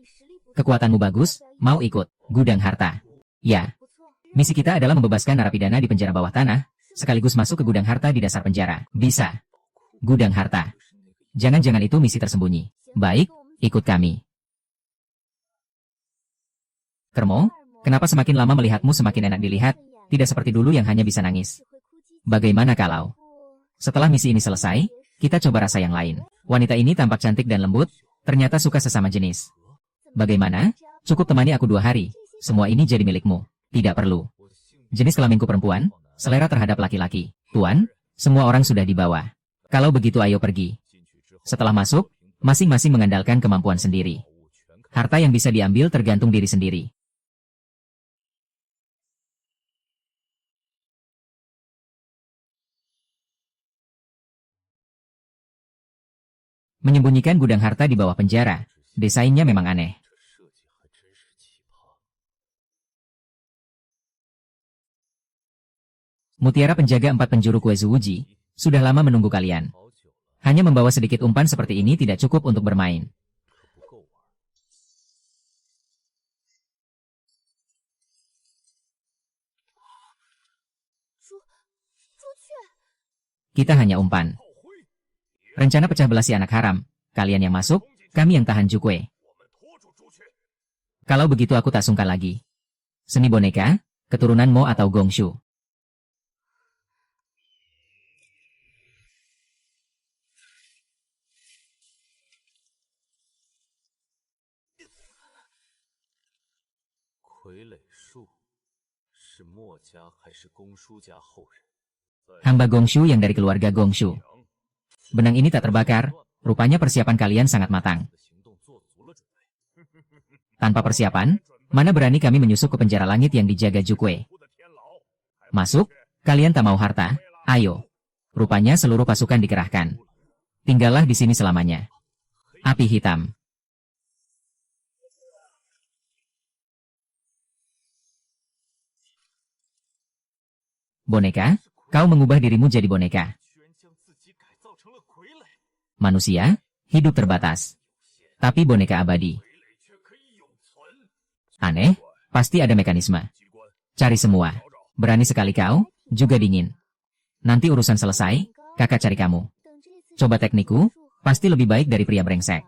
Kekuatanmu bagus, mau ikut, gudang harta. Ya. Misi kita adalah membebaskan narapidana di penjara bawah tanah, sekaligus masuk ke gudang harta di dasar penjara. Bisa. Gudang harta. Jangan-jangan itu misi tersembunyi. Baik, ikut kami. Kermo, kenapa semakin lama melihatmu semakin enak dilihat, tidak seperti dulu yang hanya bisa nangis? Bagaimana kalau setelah misi ini selesai, kita coba rasa yang lain? Wanita ini tampak cantik dan lembut, ternyata suka sesama jenis. Bagaimana? Cukup temani aku 2 hari, semua ini jadi milikmu. Tidak perlu. Jenis kelaminku perempuan, selera terhadap laki-laki. Tuan, semua orang sudah dibawa. Kalau begitu ayo pergi. Setelah masuk, masing-masing mengandalkan kemampuan sendiri. Harta yang bisa diambil tergantung diri sendiri. Menyembunyikan gudang harta di bawah penjara, desainnya memang aneh. Mutiara penjaga 4 penjuru kue Zuwuji, sudah lama menunggu kalian. Hanya membawa sedikit umpan seperti ini tidak cukup untuk bermain. Kita hanya umpan. Rencana pecah belah si anak haram. Kalian yang masuk, kami yang tahan Jukwe. Kalau begitu aku tak sungkan lagi. Seni boneka, keturunan Mo atau Gongshu. Hamba Gongshu yang dari keluarga Gongshu. Benang ini tak terbakar, rupanya persiapan kalian sangat matang. Tanpa persiapan, mana berani kami menyusup ke penjara langit yang dijaga Jukwe. Masuk, kalian tak mau harta, ayo. Rupanya seluruh pasukan dikerahkan. Tinggallah di sini selamanya. Api hitam. Boneka, kau mengubah dirimu jadi boneka. Manusia, hidup terbatas. Tapi boneka abadi. Aneh, pasti ada mekanisme. Cari semua. Berani sekali kau, juga dingin. Nanti urusan selesai, kakak cari kamu. Coba teknikku, pasti lebih baik dari pria brengsek.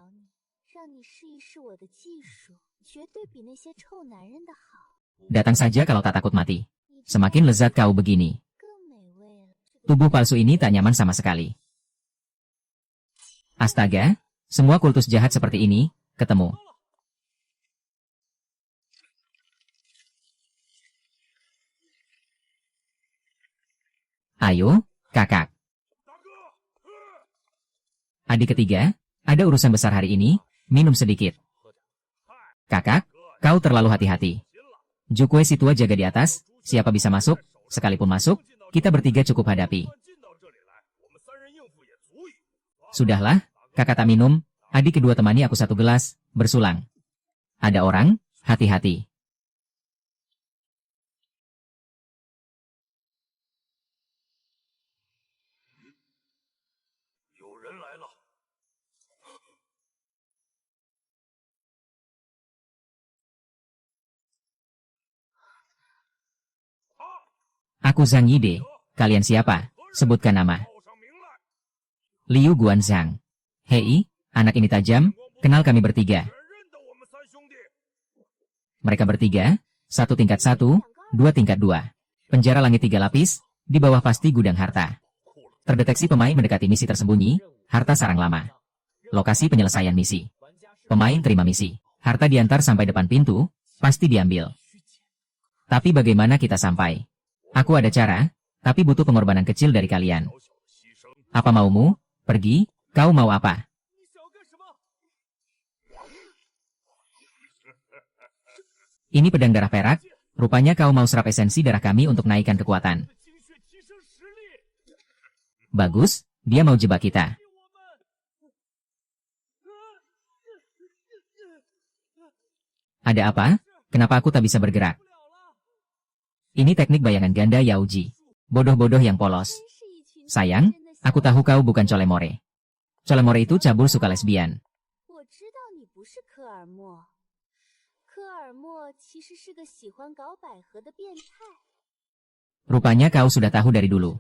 Datang saja kalau tak takut mati. Semakin lezat kau begini. Tubuh palsu ini tak nyaman sama sekali. Astaga, semua kultus jahat seperti ini, ketemu. Ayo, kakak. Adik ketiga, ada urusan besar hari ini, minum sedikit. Kakak, kau terlalu hati-hati. Jukwe si tua jaga di atas, siapa bisa masuk, sekalipun masuk, kita bertiga cukup hadapi. Sudahlah, kakak tak minum, adik kedua temani aku satu gelas, bersulang. Ada orang, hati-hati. Aku Zhang Yide. Kalian siapa? Sebutkan nama. Liu Guanzhang. Hei, anak ini tajam, kenal kami bertiga. Mereka bertiga, satu tingkat 1, 2 tingkat 2. Penjara langit 3 lapis, di bawah pasti gudang harta. Terdeteksi pemain mendekati misi tersembunyi, harta sarang lama. Lokasi penyelesaian misi. Pemain terima misi. Harta diantar sampai depan pintu, pasti diambil. Tapi bagaimana kita sampai? Aku ada cara, tapi butuh pengorbanan kecil dari kalian. Apa maumu? Pergi, kau mau apa? Ini pedang darah perak, rupanya kau mau serap esensi darah kami untuk naikkan kekuatan. Bagus, dia mau jebak kita. Ada apa? Kenapa aku tak bisa bergerak? Ini teknik bayangan ganda Yaoji. Bodoh-bodoh yang polos. Sayang, aku tahu kau bukan Colemore. Colemore itu cabul suka lesbian. Rupanya kau sudah tahu dari dulu.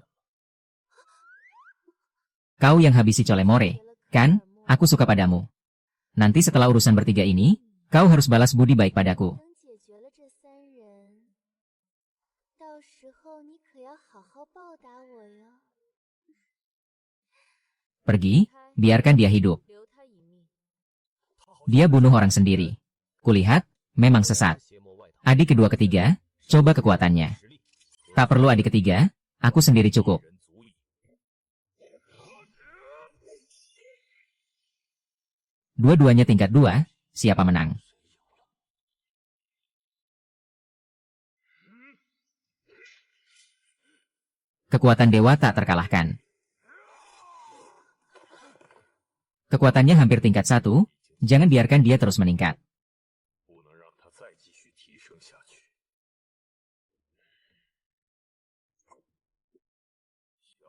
Kau yang habisi Colemore, kan? Aku suka padamu. Nanti setelah urusan bertiga ini, kau harus balas budi baik padaku. Pergi, biarkan dia hidup. Dia bunuh orang sendiri. Kulihat, memang sesat. Adik kedua ketiga, coba kekuatannya. Tak perlu adik ketiga, aku sendiri cukup. Dua-duanya tingkat 2, siapa menang? Kekuatan dewa tak terkalahkan. Kekuatannya hampir tingkat 1, jangan biarkan dia terus meningkat.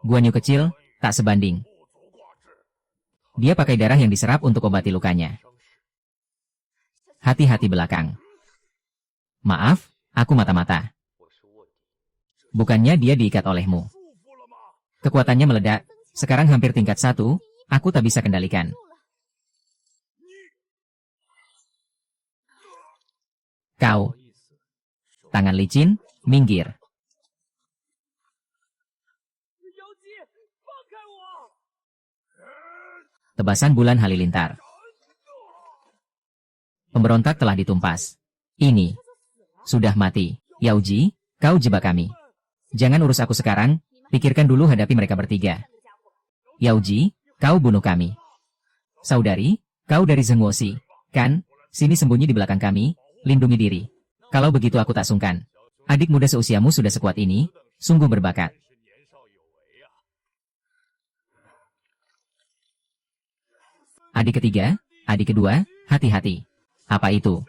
Guan Yu kecil, tak sebanding. Dia pakai darah yang diserap untuk obati lukanya. Hati-hati belakang. Maaf, aku mata-mata. Bukannya dia diikat olehmu. Kekuatannya meledak, sekarang hampir tingkat 1, aku tak bisa kendalikan. Kau. Tangan licin, minggir. Tebasan bulan halilintar. Pemberontak telah ditumpas. Ini. Sudah mati. Yaoji, kau jebak kami. Jangan urus aku sekarang, pikirkan dulu hadapi mereka bertiga. Yaoji, kau bunuh kami. Saudari, kau dari Zhengguosi, kan? Sini sembunyi di belakang kami, lindungi diri. Kalau begitu aku tak sungkan. Adik muda seusiamu sudah sekuat ini, sungguh berbakat. Adik ketiga, adik kedua, hati-hati. Apa itu?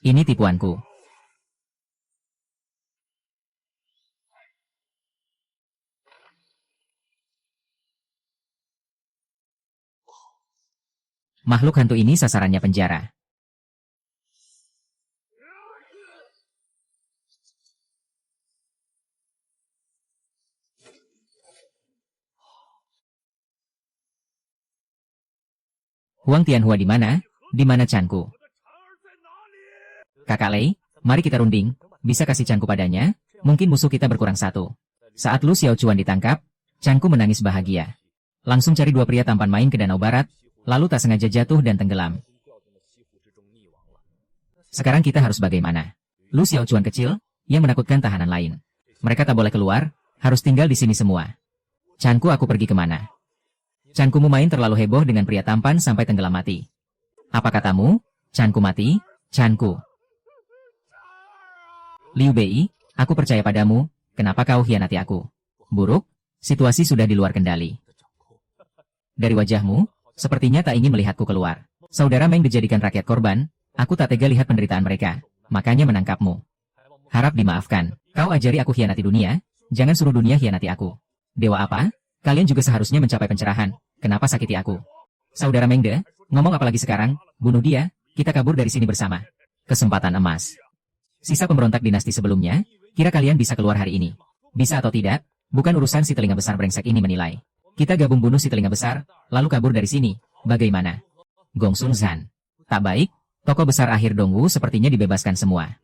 Ini tipuanku. Makhluk hantu ini sasarannya penjara. Huang Tianhua di mana? Di mana Chanku? Kakak Lei, mari kita runding. Bisa kasih Chanku padanya? Mungkin musuh kita berkurang 1. Saat Lu Xiaochuan ditangkap, Chanku menangis bahagia. Langsung cari 2 pria tampan main ke danau barat, lalu tak sengaja jatuh dan tenggelam. Sekarang kita harus bagaimana? Lu Xiaochuan kecil, yang menakutkan tahanan lain. Mereka tak boleh keluar, harus tinggal di sini semua. Chanku, aku pergi kemana? Chankumu main terlalu heboh dengan pria tampan sampai tenggelam mati. Apa katamu? Chanku mati? Chanku. Liu Bei, aku percaya padamu, kenapa kau hianati aku? Buruk, situasi sudah di luar kendali. Dari wajahmu, sepertinya tak ingin melihatku keluar. Saudara Meng dijadikan rakyat korban, aku tak tega lihat penderitaan mereka, makanya menangkapmu. Harap dimaafkan, kau ajari aku hianati dunia, jangan suruh dunia hianati aku. Dewa apa? Kalian juga seharusnya mencapai pencerahan, kenapa sakiti aku? Saudara Mengde, ngomong apalagi sekarang, bunuh dia, kita kabur dari sini bersama. Kesempatan emas. Sisa pemberontak dinasti sebelumnya, kira kalian bisa keluar hari ini? Bisa atau tidak, bukan urusan si telinga besar brengsek ini menilai. Kita gabung bunuh si telinga besar, lalu kabur dari sini, bagaimana? Gong Sun Zhan. Tak baik, tokoh besar akhir Dongwu sepertinya dibebaskan semua.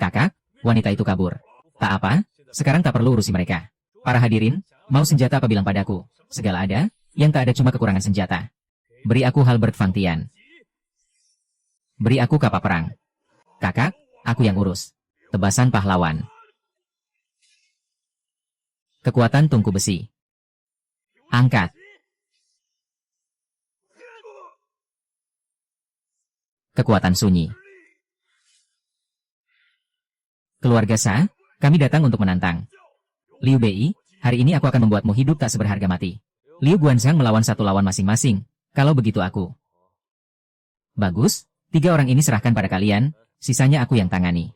Kakak, wanita itu kabur. Tak apa, sekarang tak perlu urusi mereka. Para hadirin, mau senjata apa bilang padaku? Segala ada, yang tak ada cuma kekurangan senjata. Beri aku Halbert Fang Tian. Beri aku kapal perang. Kakak, aku yang urus. Tebasan pahlawan. Kekuatan tungku besi. Angkat. Kekuatan sunyi. Keluarga Sa, kami datang untuk menantang. Liu Bei, hari ini aku akan membuatmu hidup tak seberharga mati. Liu Guanzhang melawan satu lawan masing-masing, kalau begitu aku. Bagus, 3 orang ini serahkan pada kalian, sisanya aku yang tangani.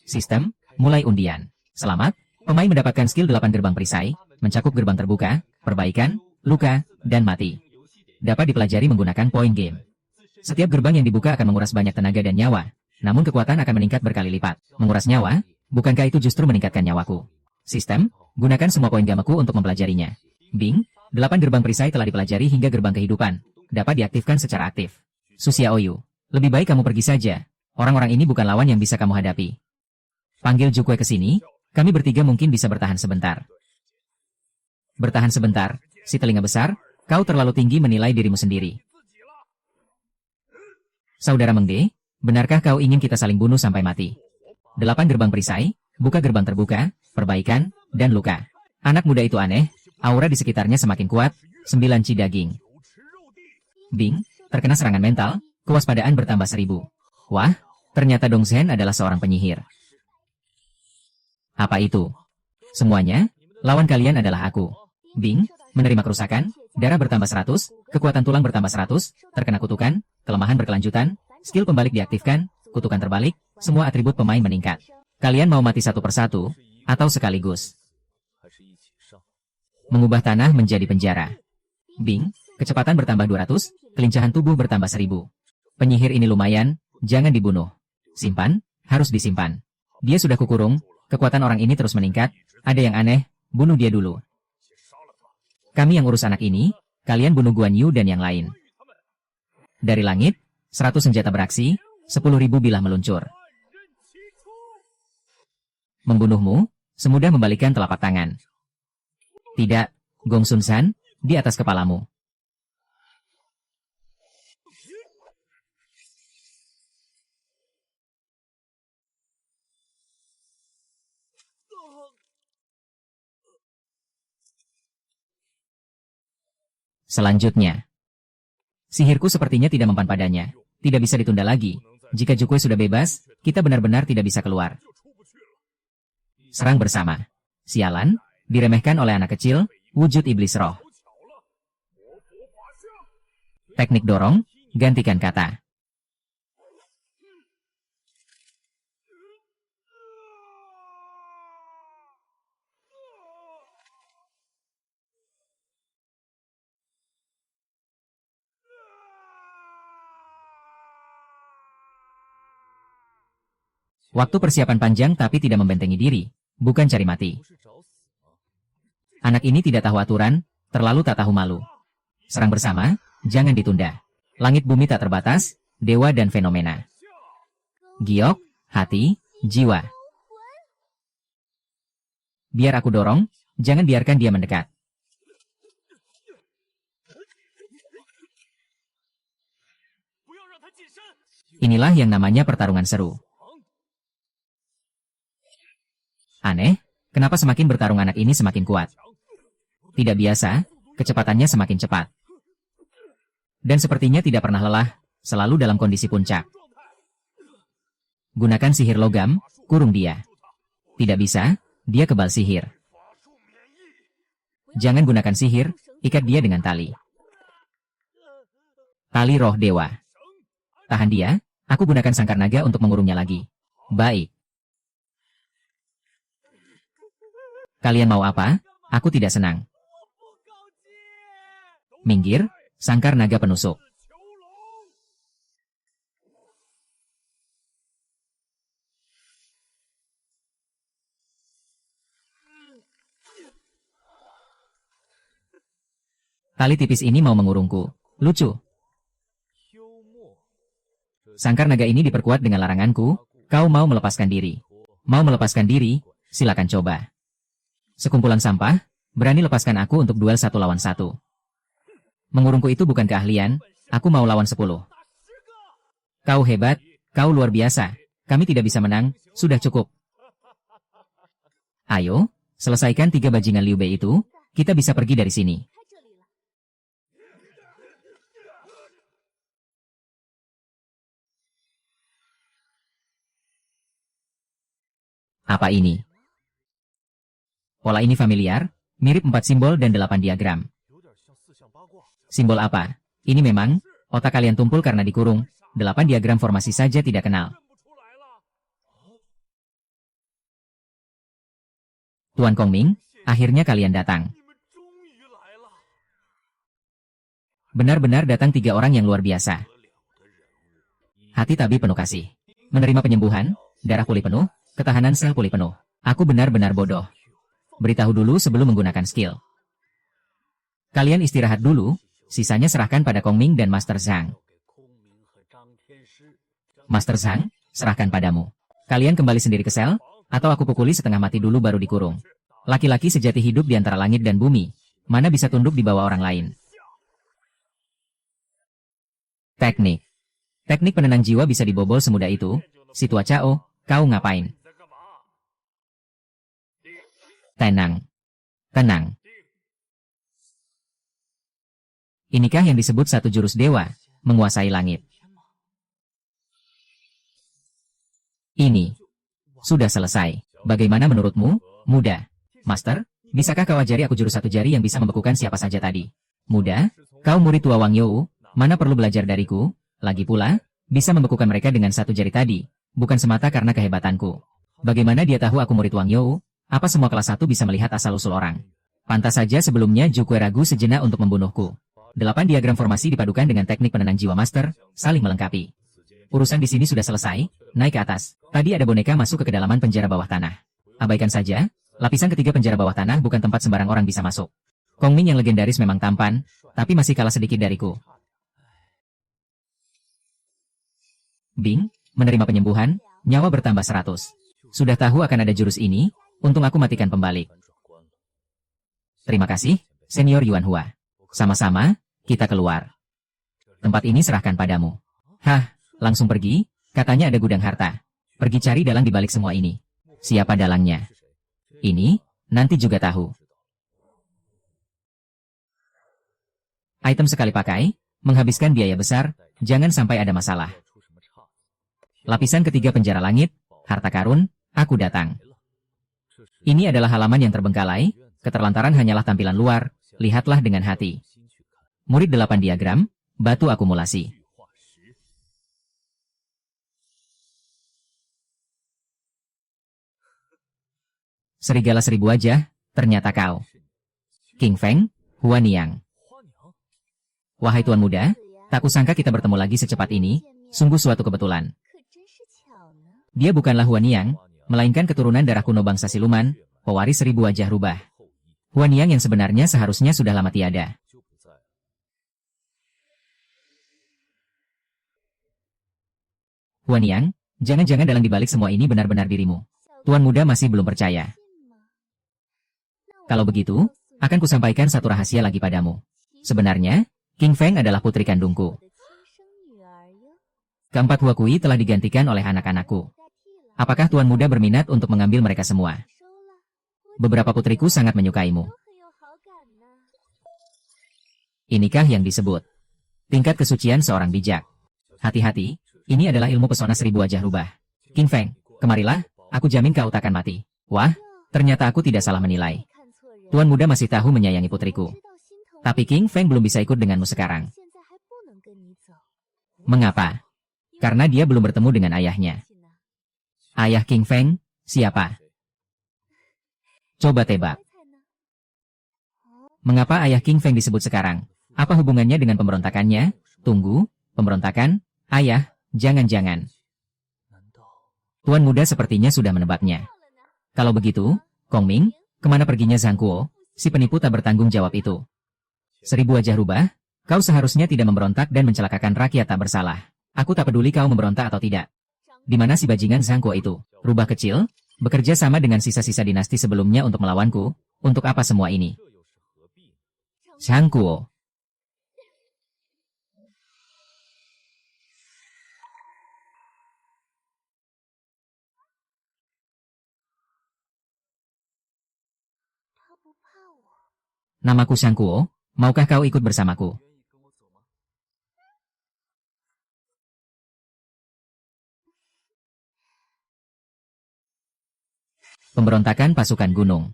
Sistem, mulai undian. Selamat, pemain mendapatkan skill 8 gerbang perisai, mencakup gerbang terbuka, perbaikan, luka, dan mati. Dapat dipelajari menggunakan point game. Setiap gerbang yang dibuka akan menguras banyak tenaga dan nyawa, namun kekuatan akan meningkat berkali lipat. Menguras nyawa, bukankah itu justru meningkatkan nyawaku? Sistem, gunakan semua poin gamaku untuk mempelajarinya. Bing, 8 gerbang perisai telah dipelajari hingga gerbang kehidupan. Dapat diaktifkan secara aktif. Susia Oyu, lebih baik kamu pergi saja. Orang-orang ini bukan lawan yang bisa kamu hadapi. Panggil Jukue ke sini, kami bertiga mungkin bisa bertahan sebentar. Bertahan sebentar, si telinga besar, kau terlalu tinggi menilai dirimu sendiri. Saudara Mengde, benarkah kau ingin kita saling bunuh sampai mati? 8 gerbang perisai, buka gerbang terbuka, perbaikan, dan luka. Anak muda itu aneh, aura di sekitarnya semakin kuat, 9 ci daging. Bing, terkena serangan mental, kewaspadaan bertambah 1000. Wah, ternyata Dong Zhen adalah seorang penyihir. Apa itu? Semuanya, lawan kalian adalah aku. Bing, menerima kerusakan, darah bertambah 100, kekuatan tulang bertambah 100, terkena kutukan, kelemahan berkelanjutan, skill pembalik diaktifkan, kutukan terbalik, semua atribut pemain meningkat. Kalian mau mati satu persatu, atau sekaligus? Mengubah tanah menjadi penjara. Bing, kecepatan bertambah 200, kelincahan tubuh bertambah 1000. Penyihir ini lumayan, jangan dibunuh. Simpan, harus disimpan. Dia sudah kukurung, kekuatan orang ini terus meningkat, ada yang aneh, bunuh dia dulu. Kami yang urus anak ini, kalian bunuh Guan Yu dan yang lain. Dari langit, 100 senjata beraksi, 10.000 bilah meluncur. Membunuhmu, semudah membalikan telapak tangan. Tidak, Gong Sun Zhan, di atas kepalamu. Selanjutnya, sihirku sepertinya tidak mempan padanya. Tidak bisa ditunda lagi. Jika Jukue sudah bebas, kita benar-benar tidak bisa keluar. Serang bersama. Sialan, diremehkan oleh anak kecil, wujud iblis roh. Teknik dorong, gantikan kata. Waktu persiapan panjang tapi tidak membentengi diri, bukan cari mati. Anak ini tidak tahu aturan, terlalu tak tahu malu. Serang bersama, jangan ditunda. Langit bumi tak terbatas, dewa dan fenomena. Giok, hati, jiwa. Biar aku dorong, jangan biarkan dia mendekat. Inilah yang namanya pertarungan seru. Aneh, kenapa semakin bertarung anak ini semakin kuat? Tidak biasa, kecepatannya semakin cepat. Dan sepertinya tidak pernah lelah, selalu dalam kondisi puncak. Gunakan sihir logam, kurung dia. Tidak bisa, dia kebal sihir. Jangan gunakan sihir, ikat dia dengan tali. Tali roh dewa. Tahan dia, aku gunakan sangkar naga untuk mengurungnya lagi. Baik. Kalian mau apa? Aku tidak senang. Minggir, sangkar naga penusuk. Tali tipis ini mau mengurungku. Lucu. Sangkar naga ini diperkuat dengan laranganku. Kau mau melepaskan diri. Mau melepaskan diri? Silakan coba. Sekumpulan sampah, berani lepaskan aku untuk duel 1 lawan 1. Mengurungku itu bukan keahlian, aku mau lawan 10. Kau hebat, kau luar biasa. Kami tidak bisa menang, sudah cukup. Ayo, selesaikan 3 bajingan Liu Bei itu, kita bisa pergi dari sini. Apa ini? Pola ini familiar, mirip 4 simbol dan 8 diagram. Simbol apa? Ini memang, otak kalian tumpul karena dikurung, 8 diagram formasi saja tidak kenal. Tuan Kongming, akhirnya kalian datang. Benar-benar datang 3 orang yang luar biasa. Hati tabi penuh kasih. Menerima penyembuhan, darah pulih penuh, ketahanan sel pulih penuh. Aku benar-benar bodoh. Beritahu dulu sebelum menggunakan skill. Kalian istirahat dulu, sisanya serahkan pada Kongming dan Master Zhang. Master Zhang, serahkan padamu. Kalian kembali sendiri ke sel, atau aku pukuli setengah mati dulu baru dikurung. Laki-laki sejati hidup di antara langit dan bumi. Mana bisa tunduk di bawah orang lain? Teknik. Teknik penenang jiwa bisa dibobol semudah itu. Si tua Cao, kau ngapain? Tenang. Tenang. Inikah yang disebut satu jurus dewa, menguasai langit? Ini. Sudah selesai. Bagaimana menurutmu, muda? Master, bisakah kau ajari aku jurus 1 jari yang bisa membekukan siapa saja tadi? Muda, kau murid tua Wang You, mana perlu belajar dariku? Lagi pula, bisa membekukan mereka dengan 1 jari tadi, bukan semata karena kehebatanku. Bagaimana dia tahu aku murid Wang You? Apa semua kelas 1 bisa melihat asal-usul orang? Pantas saja sebelumnya Jukue ragu sejenak untuk membunuhku. 8 diagram formasi dipadukan dengan teknik penenang jiwa master, saling melengkapi. Urusan di sini sudah selesai, naik ke atas. Tadi ada boneka masuk ke kedalaman penjara bawah tanah. Abaikan saja, lapisan ketiga penjara bawah tanah bukan tempat sembarang orang bisa masuk. Kongming yang legendaris memang tampan, tapi masih kalah sedikit dariku. Bing, menerima penyembuhan, nyawa bertambah 100. Sudah tahu akan ada jurus ini, untung aku matikan pembalik. Terima kasih, Senior Yuan Hua. Sama-sama, kita keluar. Tempat ini serahkan padamu. Hah, langsung pergi? Katanya ada gudang harta. Pergi cari dalang di balik semua ini. Siapa dalangnya? Ini, nanti juga tahu. Item sekali pakai, menghabiskan biaya besar, jangan sampai ada masalah. Lapisan ketiga penjara langit, harta karun, aku datang. Ini adalah halaman yang terbengkalai, keterlantaran hanyalah tampilan luar, lihatlah dengan hati. Murid 8 diagram, batu akumulasi. Serigala 1000 wajah, ternyata kau. King Feng, Huan Yang. Wahai tuan muda, tak kusangka kita bertemu lagi secepat ini, sungguh suatu kebetulan. Dia bukanlah Huan Yang, melainkan keturunan darah kuno bangsa siluman, pewaris 1000 wajah rubah. Huan Yang yang sebenarnya seharusnya sudah lama tiada. Huan Yang, jangan-jangan dalang dibalik semua ini benar-benar dirimu. Tuan muda masih belum percaya. Kalau begitu, akan kusampaikan satu rahasia lagi padamu. Sebenarnya, King Feng adalah putri kandungku. Keempat Huakui telah digantikan oleh anak-anakku. Apakah tuan muda berminat untuk mengambil mereka semua? Beberapa putriku sangat menyukaimu. Inikah yang disebut tingkat kesucian seorang bijak. Hati-hati, ini adalah ilmu pesona 1000 wajah rubah. King Feng, kemarilah, aku jamin kau takkan mati. Wah, ternyata aku tidak salah menilai. Tuan muda masih tahu menyayangi putriku. Tapi King Feng belum bisa ikut denganmu sekarang. Mengapa? Karena dia belum bertemu dengan ayahnya. Ayah King Feng, siapa? Coba tebak. Mengapa ayah King Feng disebut sekarang? Apa hubungannya dengan pemberontakannya? Tunggu, pemberontakan? Ayah, jangan-jangan. Tuan muda sepertinya sudah menebaknya. Kalau begitu, Kong Ming, kemana perginya Zhang Kuo, si penipu tak bertanggung jawab itu? 1000 wajah rubah, kau seharusnya tidak memberontak dan mencelakakan rakyat tak bersalah. Aku tak peduli kau memberontak atau tidak. Di mana si bajingan Zhang Kuo itu? Rubah kecil, bekerja sama dengan sisa-sisa dinasti sebelumnya untuk melawanku. Untuk apa semua ini? Zhang Kuo. Namaku Zhang Kuo, maukah kau ikut bersamaku? Pemberontakan pasukan gunung.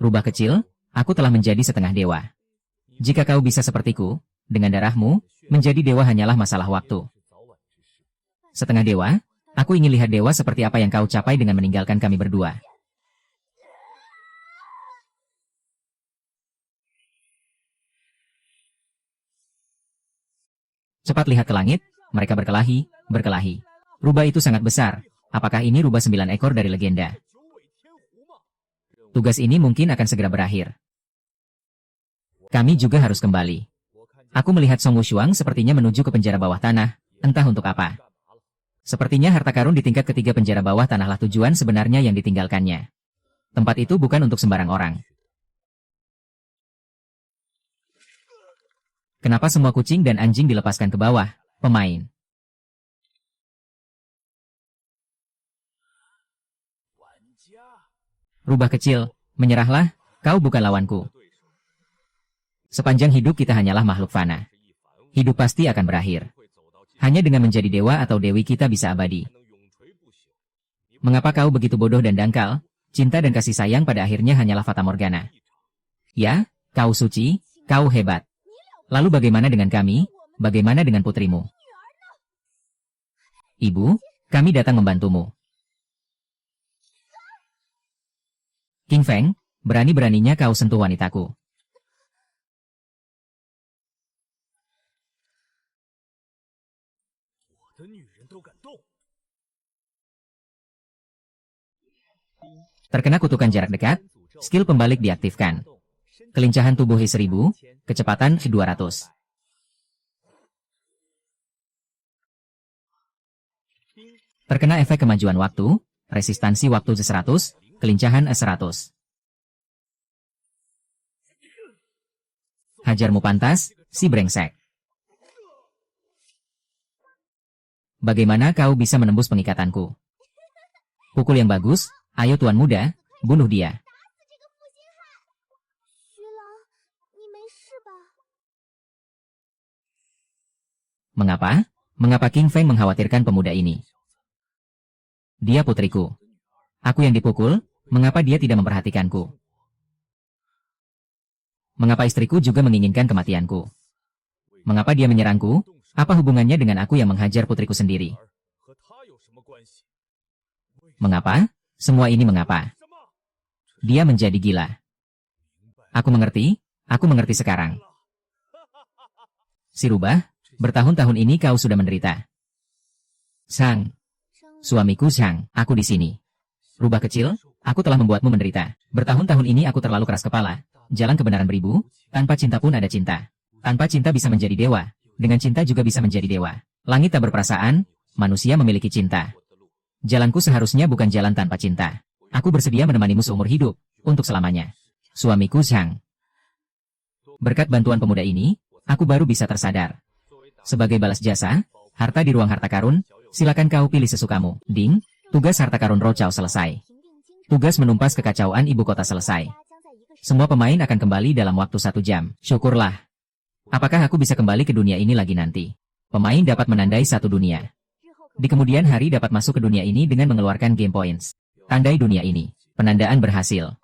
Rubah kecil, aku telah menjadi setengah dewa. Jika kau bisa sepertiku, dengan darahmu, menjadi dewa hanyalah masalah waktu. Setengah dewa, aku ingin lihat dewa seperti apa yang kau capai dengan meninggalkan kami berdua. Cepat lihat ke langit, mereka berkelahi, berkelahi. Rubah itu sangat besar. Apakah ini rubah 9 ekor dari legenda? Tugas ini mungkin akan segera berakhir. Kami juga harus kembali. Aku melihat Song Wushuang sepertinya menuju ke penjara bawah tanah, entah untuk apa. Sepertinya harta karun di tingkat ketiga penjara bawah tanahlah tujuan sebenarnya yang ditinggalkannya. Tempat itu bukan untuk sembarang orang. Kenapa semua kucing dan anjing dilepaskan ke bawah? Pemain. Rubah kecil, menyerahlah, kau bukan lawanku. Sepanjang hidup kita hanyalah makhluk fana. Hidup pasti akan berakhir. Hanya dengan menjadi dewa atau dewi kita bisa abadi. Mengapa kau begitu bodoh dan dangkal? Cinta dan kasih sayang pada akhirnya hanyalah fata morgana. Ya, kau suci, kau hebat. Lalu bagaimana dengan kami? Bagaimana dengan putrimu? Ibu, kami datang membantumu. King Feng, berani-beraninya kau sentuh wanitaku. Terkena kutukan jarak dekat, skill pembalik diaktifkan. Kelincahan tubuh H1000, kecepatan 200. Terkena efek kemajuan waktu, resistansi waktu 100, kelincahan 100. Hajarmu pantas, si brengsek. Bagaimana kau bisa menembus pengikatanku? Pukul yang bagus, ayo tuan muda, bunuh dia. Mengapa? Mengapa King Feng mengkhawatirkan pemuda ini? Dia putriku. Aku yang dipukul, mengapa dia tidak memperhatikanku? Mengapa istriku juga menginginkan kematianku? Mengapa dia menyerangku? Apa hubungannya dengan aku yang menghajar putriku sendiri? Mengapa? Semua ini mengapa? Dia menjadi gila. Aku mengerti sekarang. Si rubah, bertahun-tahun ini kau sudah menderita. Sang, suamiku Sang, aku di sini. Rubah kecil, aku telah membuatmu menderita. Bertahun-tahun ini aku terlalu keras kepala. Jalan kebenaran beribu, tanpa cinta pun ada cinta. Tanpa cinta bisa menjadi dewa. Dengan cinta juga bisa menjadi dewa. Langit tak berperasaan, manusia memiliki cinta. Jalanku seharusnya bukan jalan tanpa cinta. Aku bersedia menemanimu seumur hidup, untuk selamanya. Suamiku Zhang. Berkat bantuan pemuda ini, Aku baru bisa tersadar. Sebagai balas jasa, harta di ruang harta karun, silakan kau pilih sesukamu. Ding, tugas harta karun Rochao selesai. Tugas menumpas kekacauan ibu kota selesai. Semua pemain akan kembali dalam waktu 1 jam. Syukurlah. Apakah aku bisa kembali ke dunia ini lagi nanti? Pemain dapat menandai 1 dunia. Di kemudian hari dapat masuk ke dunia ini dengan mengeluarkan game points. Tandai dunia ini. Penandaan berhasil.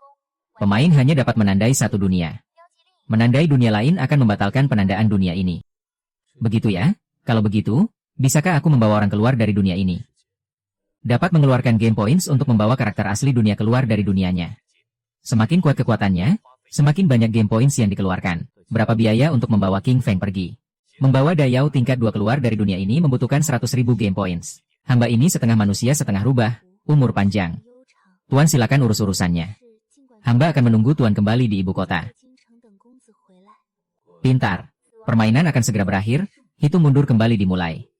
Pemain hanya dapat menandai 1 dunia. Menandai dunia lain akan membatalkan penandaan dunia ini. Begitu ya? Kalau begitu, bisakah aku membawa orang keluar dari dunia ini? Dapat mengeluarkan game points untuk membawa karakter asli dunia keluar dari dunianya. Semakin kuat kekuatannya, semakin banyak game points yang dikeluarkan. Berapa biaya untuk membawa King Feng pergi? Membawa Dayao tingkat 2 keluar dari dunia ini membutuhkan 100.000 game points. Hamba ini setengah manusia setengah rubah, umur panjang. Tuan silakan urus urusannya. Hamba akan menunggu Tuan kembali di ibu kota. Pintar. Permainan akan segera berakhir, hitung mundur kembali dimulai.